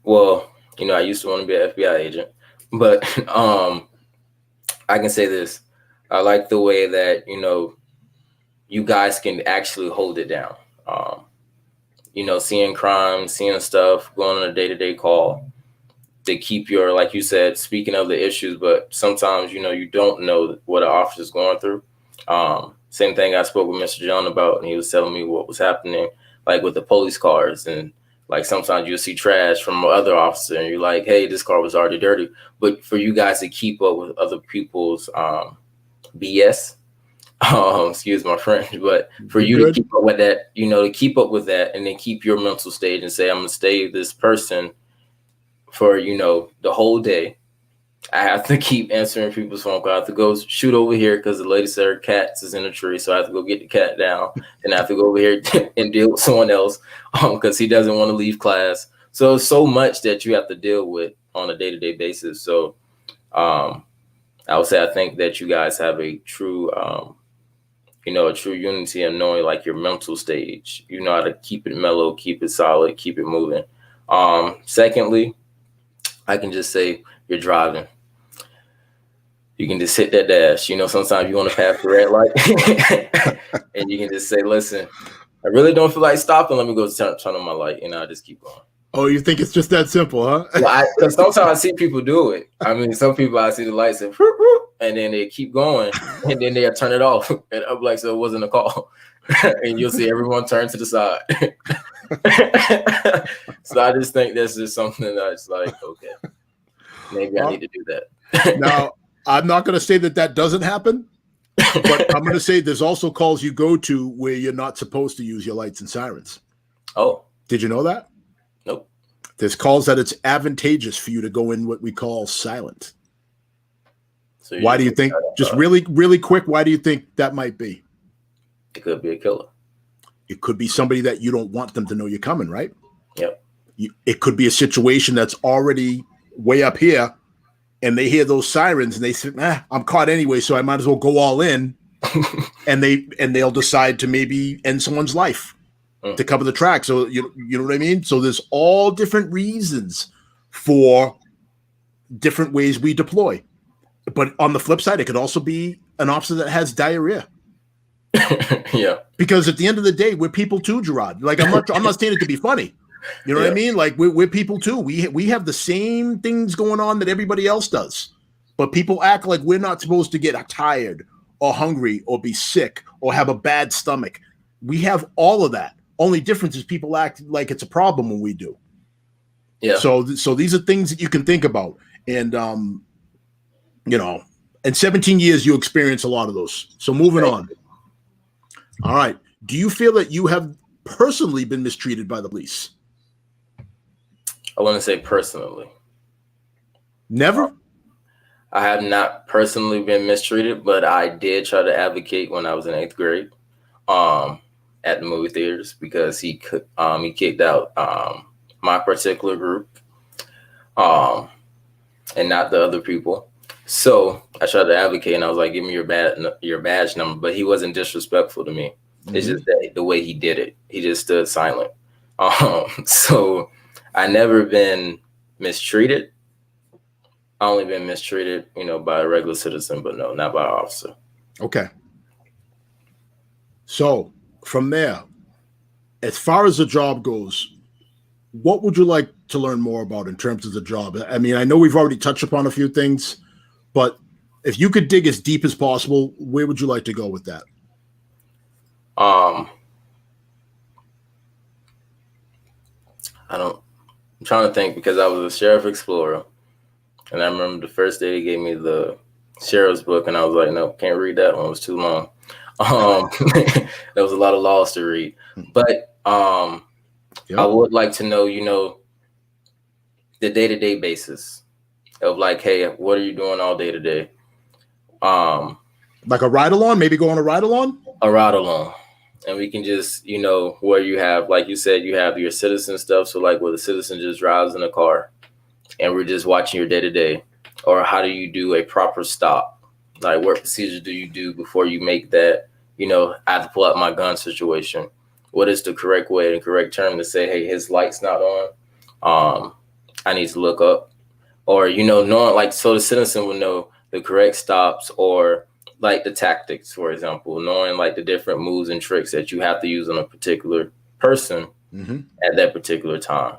Well, I used to want to be an FBI agent, but I can say this. I like the way that, you guys can actually hold it down. Seeing crime, seeing stuff, going on a day-to-day call to keep your, like you said, speaking of the issues, but sometimes, you don't know what an officer's going through. Same thing I spoke with Mr. John about, and he was telling me what was happening, like with the police cars. And like sometimes you'll see trash from other officer and you're like, hey, this car was already dirty. But for you guys to keep up with other people's BS, excuse my French, but for you to keep up with that, to keep up with that and then keep your mental state and say, I'm going to stay this person for, the whole day. I have to keep answering people's phone calls. I have to go shoot over here because the lady said her cat is in a tree. So I have to go get the cat down. And I have to go over here and deal with someone else because he doesn't want to leave class. So it's so much that you have to deal with on a day-to-day basis. So I would say I think that you guys have a true, a true unity in knowing like your mental stage. You know how to keep it mellow, keep it solid, keep it moving. Secondly, I can just say you're driving. You can just hit that dash. Sometimes you want to pass the red light and you can just say, listen, really don't feel like stopping. Let me go turn on my light, and I just keep going. Oh, you think it's just that simple, huh? Because sometimes I see people do it. I mean, some people I see the lights and then they keep going, and then they turn it off, and I'm like, so it wasn't a call. And you'll see everyone turn to the side. So I just think this is something that's like, okay, maybe I need to do that. Now, I'm not going to say that doesn't happen, but I'm going to say there's also calls you go to where you're not supposed to use your lights and sirens. Oh. Did you know that? Nope. There's calls that it's advantageous for you to go in what we call silent. So why do you think, just really, really quick, why do you think that might be? It could be a killer. It could be somebody that you don't want them to know you're coming, right? Yep. It could be a situation that's already way up here, and they hear those sirens and they say, I'm caught anyway, so I might as well go all in. and they'll decide to maybe end someone's life to cover the track. So you know what I mean? So there's all different reasons for different ways we deploy. But on the flip side, it could also be an officer that has diarrhea. Yeah. Because at the end of the day, we're people too, Gerard. Like I'm not saying it to be funny. You know what I mean? Like we're people too. We have the same things going on that everybody else does. But people act like we're not supposed to get tired or hungry or be sick or have a bad stomach. We have all of that. Only difference is people act like it's a problem when we do. Yeah. So these are things that you can think about. And in 17 years you experience a lot of those. So moving on. All right. Do you feel that you have personally been mistreated by the police? I want to say personally. Never? I have not personally been mistreated, but I did try to advocate when I was in 8th grade at the movie theaters because he kicked out my particular group and not the other people. So I tried to advocate, and I was like, give me your badge number. But he wasn't disrespectful to me. Mm-hmm. It's just that the way he did it. He just stood silent. So I never been mistreated. I only been mistreated, by a regular citizen, but no, not by an officer. Okay. So from there, as far as the job goes, what would you like to learn more about in terms of the job? I mean, I know we've already touched upon a few things, but if you could dig as deep as possible, where would you like to go with that? I'm trying to think because I was a sheriff explorer. And I remember the first day they gave me the sheriff's book, and I was like, no, can't read that one. It was too long. There was a lot of laws to read. But I would like to know, the day-to-day basis of like, hey, what are you doing all day today? Like a ride-along? Maybe go on a ride-along? A ride-along. And we can just, where you have, like you said, you have your citizen stuff. So like where the citizen just drives in a car. And we're just watching your day-to-day, or how do you do a proper stop? Like what procedure do you do before you make that, I have to pull out my gun situation? What is the correct way and correct term to say, hey, his light's not on. I need to look up, or, knowing like, so the citizen will know the correct stops or like the tactics, for example, knowing like the different moves and tricks that you have to use on a particular person at that particular time.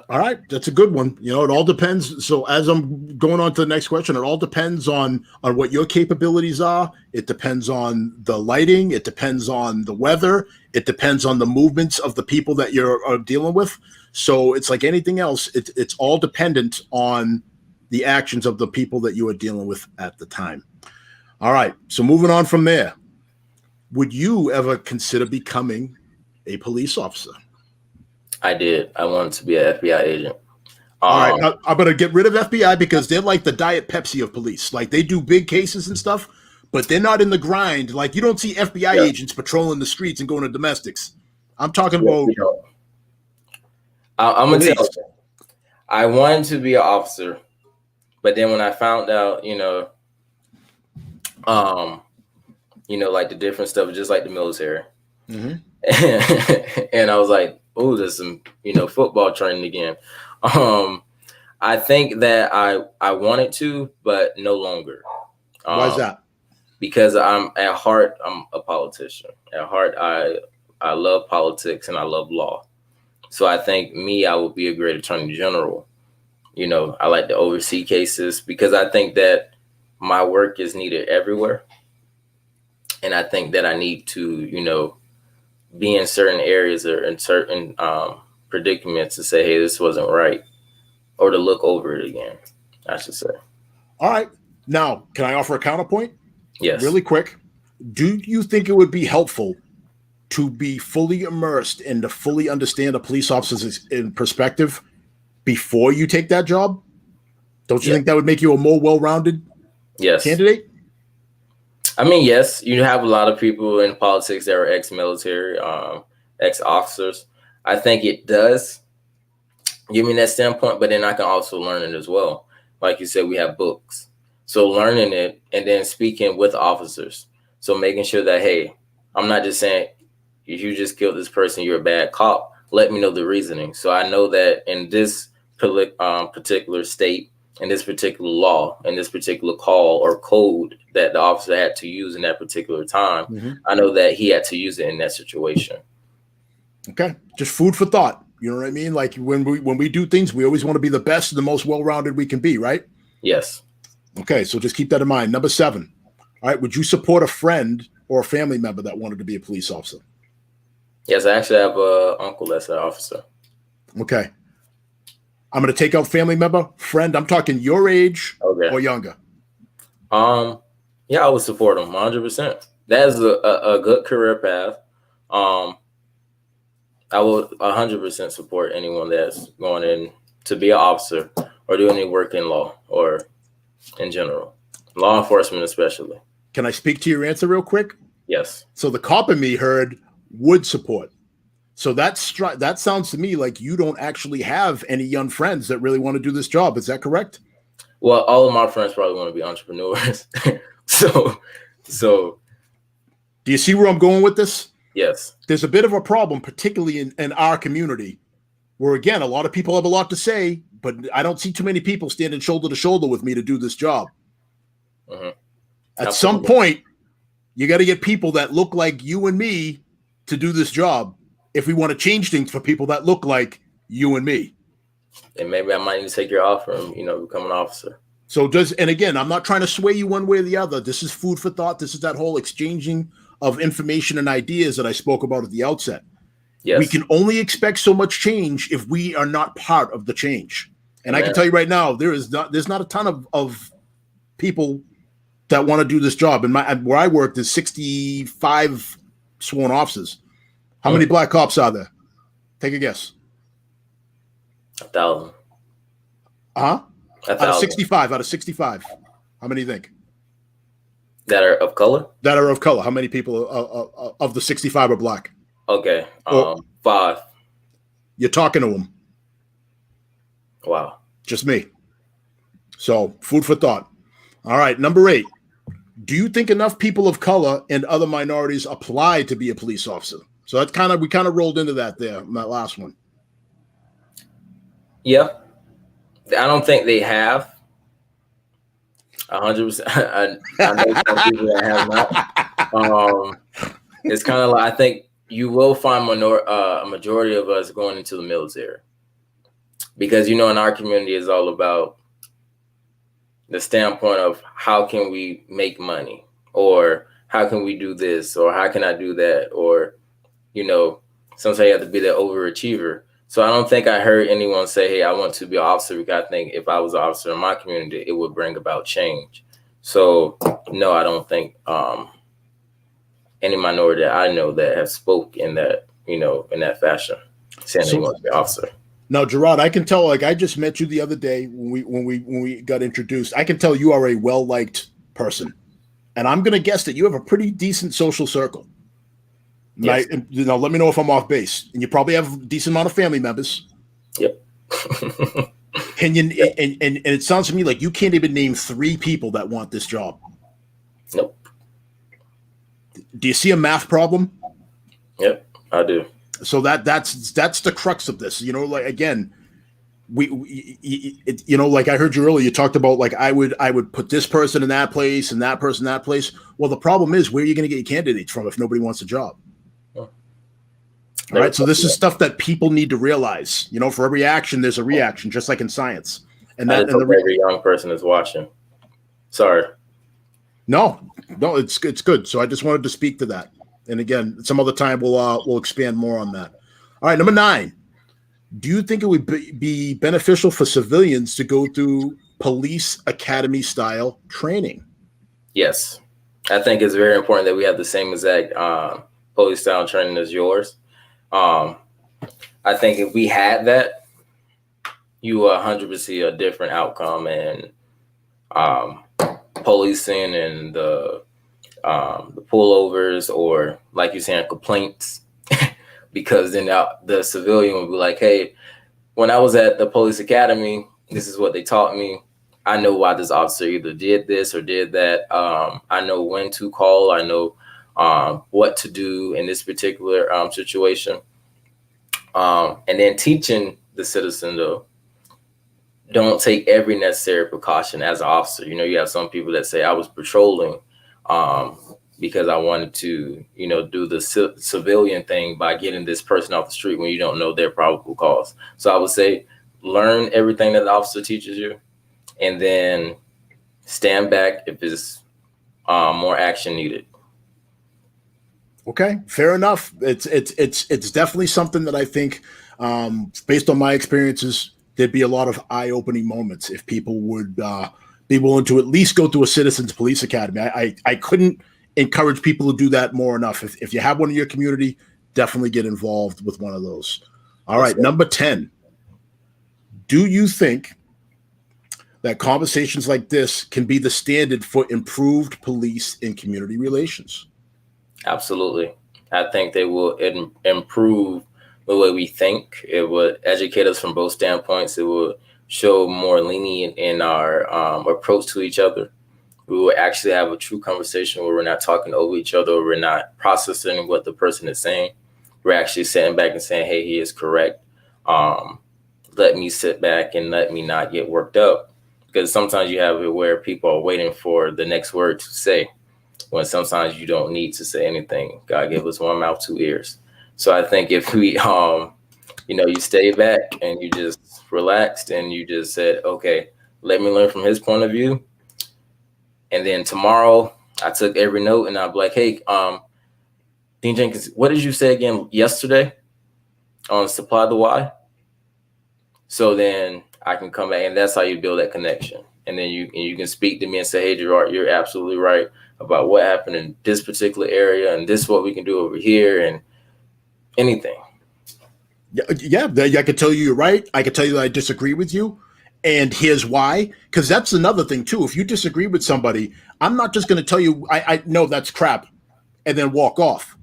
All right, that's a good one. It all depends. So as I'm going on to the next question, it all depends on what your capabilities are. It depends on the lighting. It depends on the weather. It depends on the movements of the people that you're dealing with. So it's like anything else. It's all dependent on the actions of the people that you are dealing with at the time. All right, so moving on from there, would you ever consider becoming a police officer? I did. I wanted to be an FBI agent. All right, I'm going to get rid of FBI because they're like the Diet Pepsi of police. Like they do big cases and stuff, but they're not in the grind. Like you don't see FBI agents patrolling the streets and going to domestics. I'm talking about. I'm going to tell you, I wanted to be an officer, but then when I found out, like the different stuff, just like the military, and I was like, oh, there's some, football training again. I think that I wanted to, but no longer. Why is that? Because at heart, I'm a politician. At heart, I I love politics and I love law. So I think I would be a great attorney general. You know, I like to oversee cases because I think that my work is needed everywhere. And I think that I need to, you know, be in certain areas or in certain predicaments to say, hey, this wasn't right, or to look over it again, I should say. All right. Now, can I offer a counterpoint? Yes. Really quick. Do you think it would be helpful to be fully immersed and to fully understand a police officer's in perspective before you take that job? Don't you think that would make you a more well-rounded candidate? I mean, yes, you have a lot of people in politics that are ex-military, ex-officers. I think it does give me that standpoint, but then I can also learn it as well. Like you said, we have books. So learning it and then speaking with officers. So making sure that, hey, I'm not just saying, if you just killed this person, you're a bad cop. Let me know the reasoning. So I know that in this particular state, in this particular law, in this particular call or code that the officer had to use in that particular time, I know that he had to use it in that situation. Okay. Just food for thought. You know what I mean? Like when we do things, we always want to be the best and the most well-rounded we can be, right? Yes. Okay. So just keep that in mind. Number 7. All right. Would you support a friend or a family member that wanted to be a police officer? Yes, I actually have an uncle that's an officer. Okay. I'm going to take out family member, friend. I'm talking your age or younger. Yeah, I would support him 100%. That is a good career path. I would 100% support anyone that's going in to be an officer or do any work in law or in general, law enforcement especially. Can I speak to your answer real quick? Yes. So the cop in me heard would support. So that sounds to me like you don't actually have any young friends that really want to do this job. Is that correct? Well, all of my friends probably want to be entrepreneurs. So do you see where I'm going with this? Yes. There's a bit of a problem, particularly in our community, where, again, a lot of people have a lot to say, but I don't see too many people standing shoulder to shoulder with me to do this job. At some point, you got to get people that look like you and me to do this job if we want to change things for people that look like you and me. And maybe I might need to take your offer and, you know, become an officer. So and again, I'm not trying to sway you one way or the other. This is food for thought. This is that whole exchanging of information and ideas that I spoke about at the outset. Yes. We can only expect so much change if we are not part of the change. And I can tell you right now, there's not a ton of people that want to do this job. And where I work, there's 65 sworn officers. How many black cops are there? Take a guess. 1,000. Out of 65. Out of 65. How many do you think? That are of color? That are of color. How many people of the 65 are black? Okay. 5. You're talking to them. Wow. Just me. So, food for thought. All right. Number 8. Do you think enough people of color and other minorities apply to be a police officer? So we kind of rolled into that there in that last one. Yeah. I don't think they have 100%. I know some people that have not. It's kind of like, I think you will find a majority of us going into the military because, you know, in our community is all about the standpoint of how can we make money, or how can we do this, or how can I do that, or, you know, sometimes you have to be the overachiever. So I don't think I heard anyone say, hey, I want to be an officer, because I think if I was an officer in my community, it would bring about change. So no, I don't think any minority that I know that have spoke in that, you know, in that fashion, saying they want to be an officer. Now, Gerard, I can tell, like, I just met you the other day when we got introduced. I can tell you are a well-liked person. And I'm going to guess that you have a pretty decent social circle. Yes. Right? You know, let me know if I'm off base. And you probably have a decent amount of family members. Yep. And it sounds to me like you can't even name 3 people that want this job. Nope. Do you see a math problem? Yep, I do. So that's the crux of this. You know, like, again, you know, like I heard you earlier, you talked about, like, I would put this person in that place and that person in that place. Well, the problem is, where are you going to get your candidates from if nobody wants a job? All right. So this is stuff that people need to realize. You know, for every action, there's a reaction, just like in science. And that every young person is watching. Sorry. No, it's good. So I just wanted to speak to that. And again, some other time we'll expand more on that. All right, number 9. Do you think it would be beneficial for civilians to go through police academy style training? Yes. I think it's very important that we have the same exact police style training as yours. I think if we had that, you 100% see a different outcome in policing and the pullovers, or like you're saying, complaints. Because then the civilian would be like, hey, when I was at the police academy, this is what they taught me. I know why this officer either did this or did that. I know when to call. I know what to do in this particular situation. And then teaching the citizen, though, don't take every necessary precaution as an officer. You know, you have some people that say I was patrolling because I wanted to, you know, do the civilian thing by getting this person off the street when you don't know their probable cause. So I would say learn everything that the officer teaches you, and then stand back if there's more action needed. Okay, fair enough. It's definitely something that I think, based on my experiences, there'd be a lot of eye-opening moments if people would be willing to at least go to a citizens police academy. I couldn't encourage people to do that more enough. If you have one in your community, definitely get involved with one of those. All right, number 10. Do you think that conversations like this can be the standard for improved police and community relations? Absolutely. I think they will improve the way we think. It would educate us from both standpoints. It would show more lenient in our approach to each other. We will actually have a true conversation where we're not talking over each other, or we're not processing what the person is saying. We're actually sitting back and saying, hey, he is correct. Let me sit back and let me not get worked up. Because sometimes you have it where people are waiting for the next word to say, when sometimes you don't need to say anything. God gave us one mouth, 2 ears. So I think if we, you stay back and you just relaxed and you just said, okay, let me learn from his point of view. And then tomorrow I took every note and I'll be like, hey, Din Jenkins, what did you say again yesterday on Supply the Why? So then I can come back, and that's how you build that connection. And then you can speak to me and say, hey, Gerard, you're absolutely right about what happened in this particular area, and this is what we can do over here, and anything. Yeah, I could tell you you're right. I could tell you that I disagree with you, and here's why. Because that's another thing too. If you disagree with somebody, I'm not just going to tell you I know that's crap and then walk off.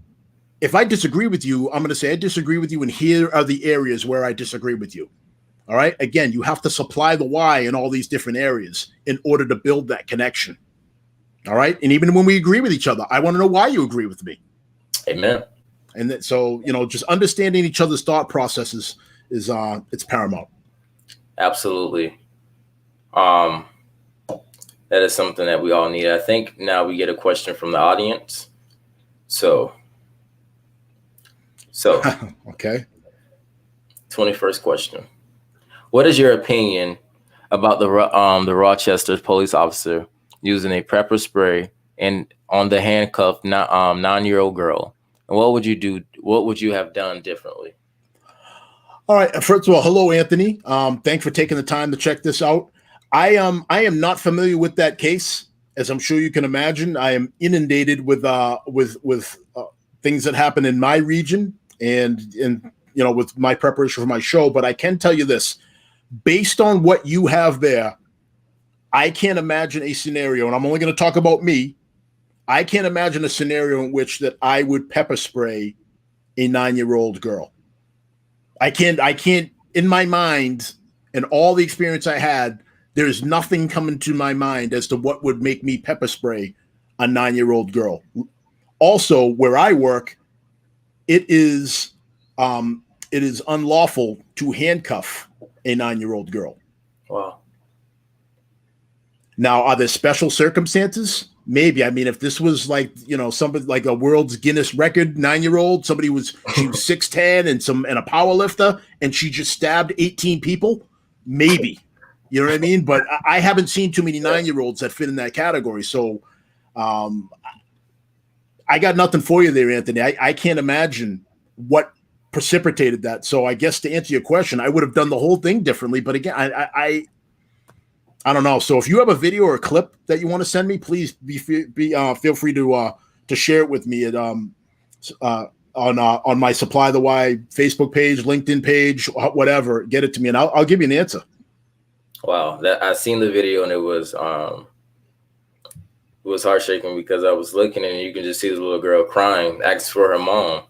If I disagree with you, I'm going to say I disagree with you, and here are the areas where I disagree with you. All right. Again, you have to supply the why in all these different areas in order to build that connection. All right. And even when we agree with each other, I want to know why you agree with me. Amen. And so, just understanding each other's thought processes is it's paramount. Absolutely. That is something that we all need. I think now we get a question from the audience. So okay. 21st question. What is your opinion about the Rochester police officer using a pepper spray and on the handcuffed 9-year-old girl? And what would you do? What would you have done differently? All right. First of all, hello, Anthony. Thanks for taking the time to check this out. I am not familiar with that case, as I'm sure you can imagine. I am inundated with things that happen in my region and with my preparation for my show. But I can tell you this. Based on what you have there, I can't imagine a scenario, and I'm only going to talk about me. I can't imagine a scenario in which that I would pepper spray a 9-year-old girl. I can't, in my mind, and all the experience I had, there's nothing coming to my mind as to what would make me pepper spray a 9-year-old girl. Also, where I work, it is unlawful to handcuff a 9-year-old girl. Wow. Now, are there special circumstances? maybe. I mean, if this was like, somebody like a world's Guinness record 9-year-old, she was 6'10" and a power lifter, and she just stabbed 18 people, maybe. You know what I mean? But I haven't seen too many 9-year-olds that fit in that category. So I got nothing for you there, Anthony. I can't imagine what precipitated that. So I guess to answer your question, I would have done the whole thing differently. But again, I don't know. So if you have a video or a clip that you want to send me, please feel free to share it with me at on my Supply the Why Facebook page, LinkedIn page, whatever. Get it to me, and I'll give you an answer. Wow, I seen the video, and it was heart shaking because I was looking, and you can just see the little girl crying, asking for her mom,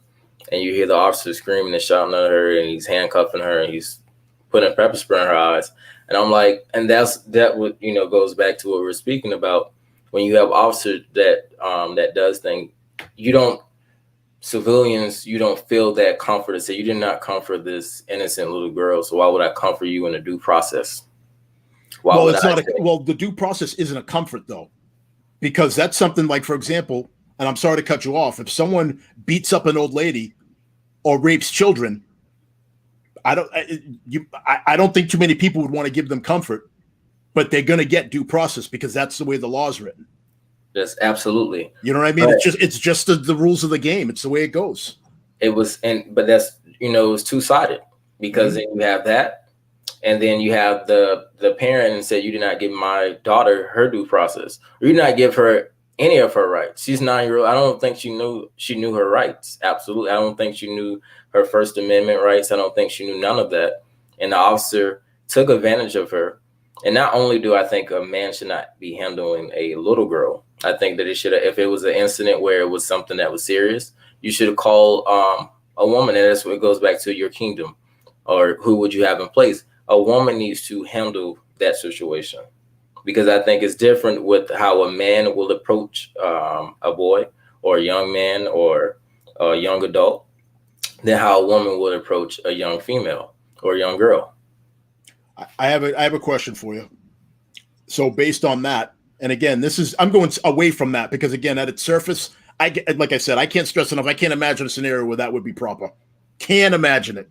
and you hear the officer screaming and shouting at her, and he's handcuffing her, and he's putting pepper spray in her eyes. And I'm like, and that would, goes back to what we're speaking about. When you have officers that does things, civilians, you don't feel that comfort to say, you did not comfort this innocent little girl. So why would I comfort you in a due process? The due process isn't a comfort though, because that's something like, for example, and I'm sorry to cut you off, if someone beats up an old lady or rapes children, I don't think too many people would want to give them comfort, but they're going to get due process because that's the way the law is written. Yes, absolutely. You know what I mean? Right. It's just the rules of the game. It's the way it goes. But that's, it was two-sided because then you have that, and then you have the parent and say, you did not give my daughter her due process, or you did not give her any of her rights. She's 9-year-old. I don't think she knew her rights. Absolutely. I don't think she knew her First Amendment rights. I don't think she knew none of that. And the officer took advantage of her. And not only do I think a man should not be handling a little girl, I think that it should, if it was an incident where it was something that was serious, you should call a woman. And that's what it goes back to your kingdom, or who would you have in place? A woman needs to handle that situation. Because I think it's different with how a man will approach a boy or a young man or a young adult than how a woman would approach a young female or a young girl. I have a question for you. So based on that, and again, I'm going away from that because again, at its surface, like I said, I can't stress enough. I can't imagine a scenario where that would be proper. Can't imagine it.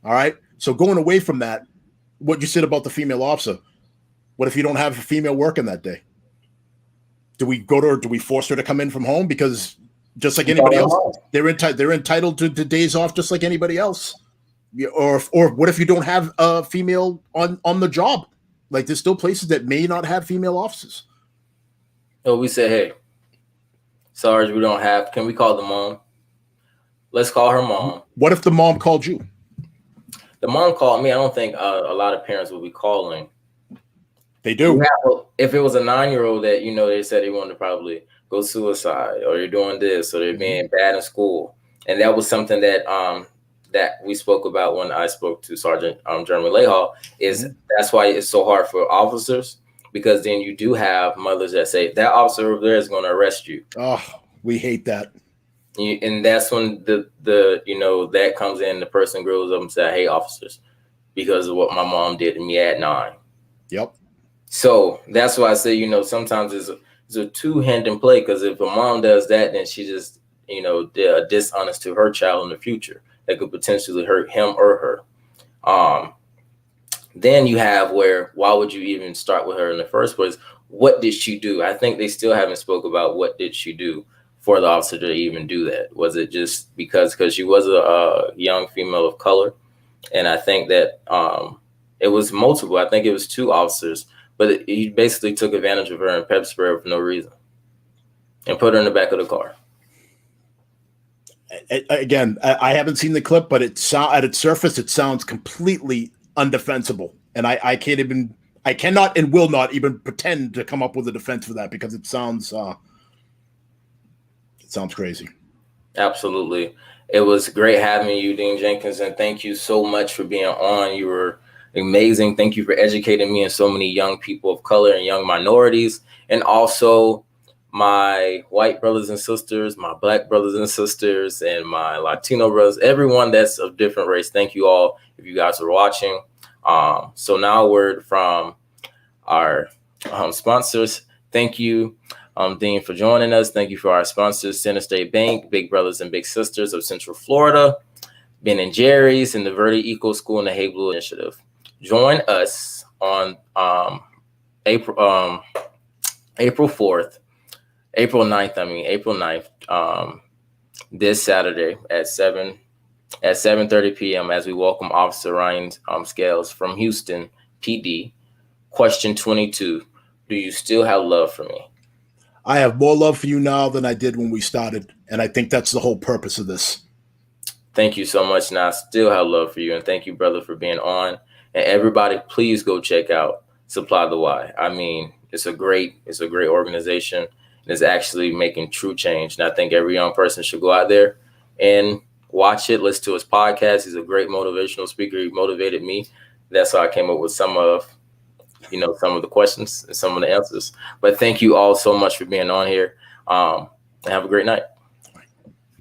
All right. So going away from that, what you said about the female officer. What if you don't have a female working that day? Do we force her to come in from home? Because just like anybody else, they're entitled to days off just like anybody else. Or what if you don't have a female on the job? Like there's still places that may not have female officers. Oh, we say, hey, Sarge, we don't have. Can we call the mom? Let's call her mom. What if the mom called you? The mom called me. I don't think a lot of parents will be calling. They do. If it was a 9-year-old that, they said they wanted to probably go suicide, or they're doing this, or they're being bad in school. And that was something that that we spoke about when I spoke to Sergeant Jeremy Lahal, is that's why it's so hard for officers, because then you do have mothers that say, that officer over there is going to arrest you. Oh, we hate that. And that's when that comes in, the person grows up and says, hey, officers, because of what my mom did to me at 9. Yep. So that's why I say, sometimes it's a two-hand in play, because if a mom does that, then she just, they're dishonest to her child in the future that could potentially hurt him or her. Then you have why would you even start with her in the first place? What did she do? I think they still haven't spoke about what did she do for the officer to even do that. Was it just because she was a young female of color? And I think that it was multiple. I think it was 2 officers. But he basically took advantage of her and pepper sprayed her for no reason and put her in the back of the car. Again, I haven't seen the clip, but at its surface, it sounds completely undefensible. And I cannot and will not even pretend to come up with a defense for that, because it sounds crazy. Absolutely. It was great having you, Din Jenkins, and thank you so much for being on. You were amazing. Thank you for educating me and so many young people of color and young minorities, and also my white brothers and sisters, my black brothers and sisters, and my Latino brothers, everyone that's of different race. Thank you all if you guys are watching. So now a word from our sponsors. Thank you, Dean, for joining us. Thank you for our sponsors, Center State Bank, Big Brothers and Big Sisters of Central Florida, Ben and Jerry's, and the Verdi EcoSchool and the Hey Blue Initiative. Join us on April 4th, April 9th, this Saturday at 7:30 p.m. as we welcome Officer Ryan Scales from Houston PD. Question 22. Do you still have love for me? I have more love for you now than I did when we started, and I think that's the whole purpose of this. Thank you so much, and I still have love for you, and thank you, brother, for being on. And everybody, please go check out Supply the Why. I mean, it's a great organization, and it's actually making true change. And I think every young person should go out there and watch it, listen to his podcast. He's a great motivational speaker. He motivated me. That's how I came up with some of the questions and some of the answers. But thank you all so much for being on here. And have a great night.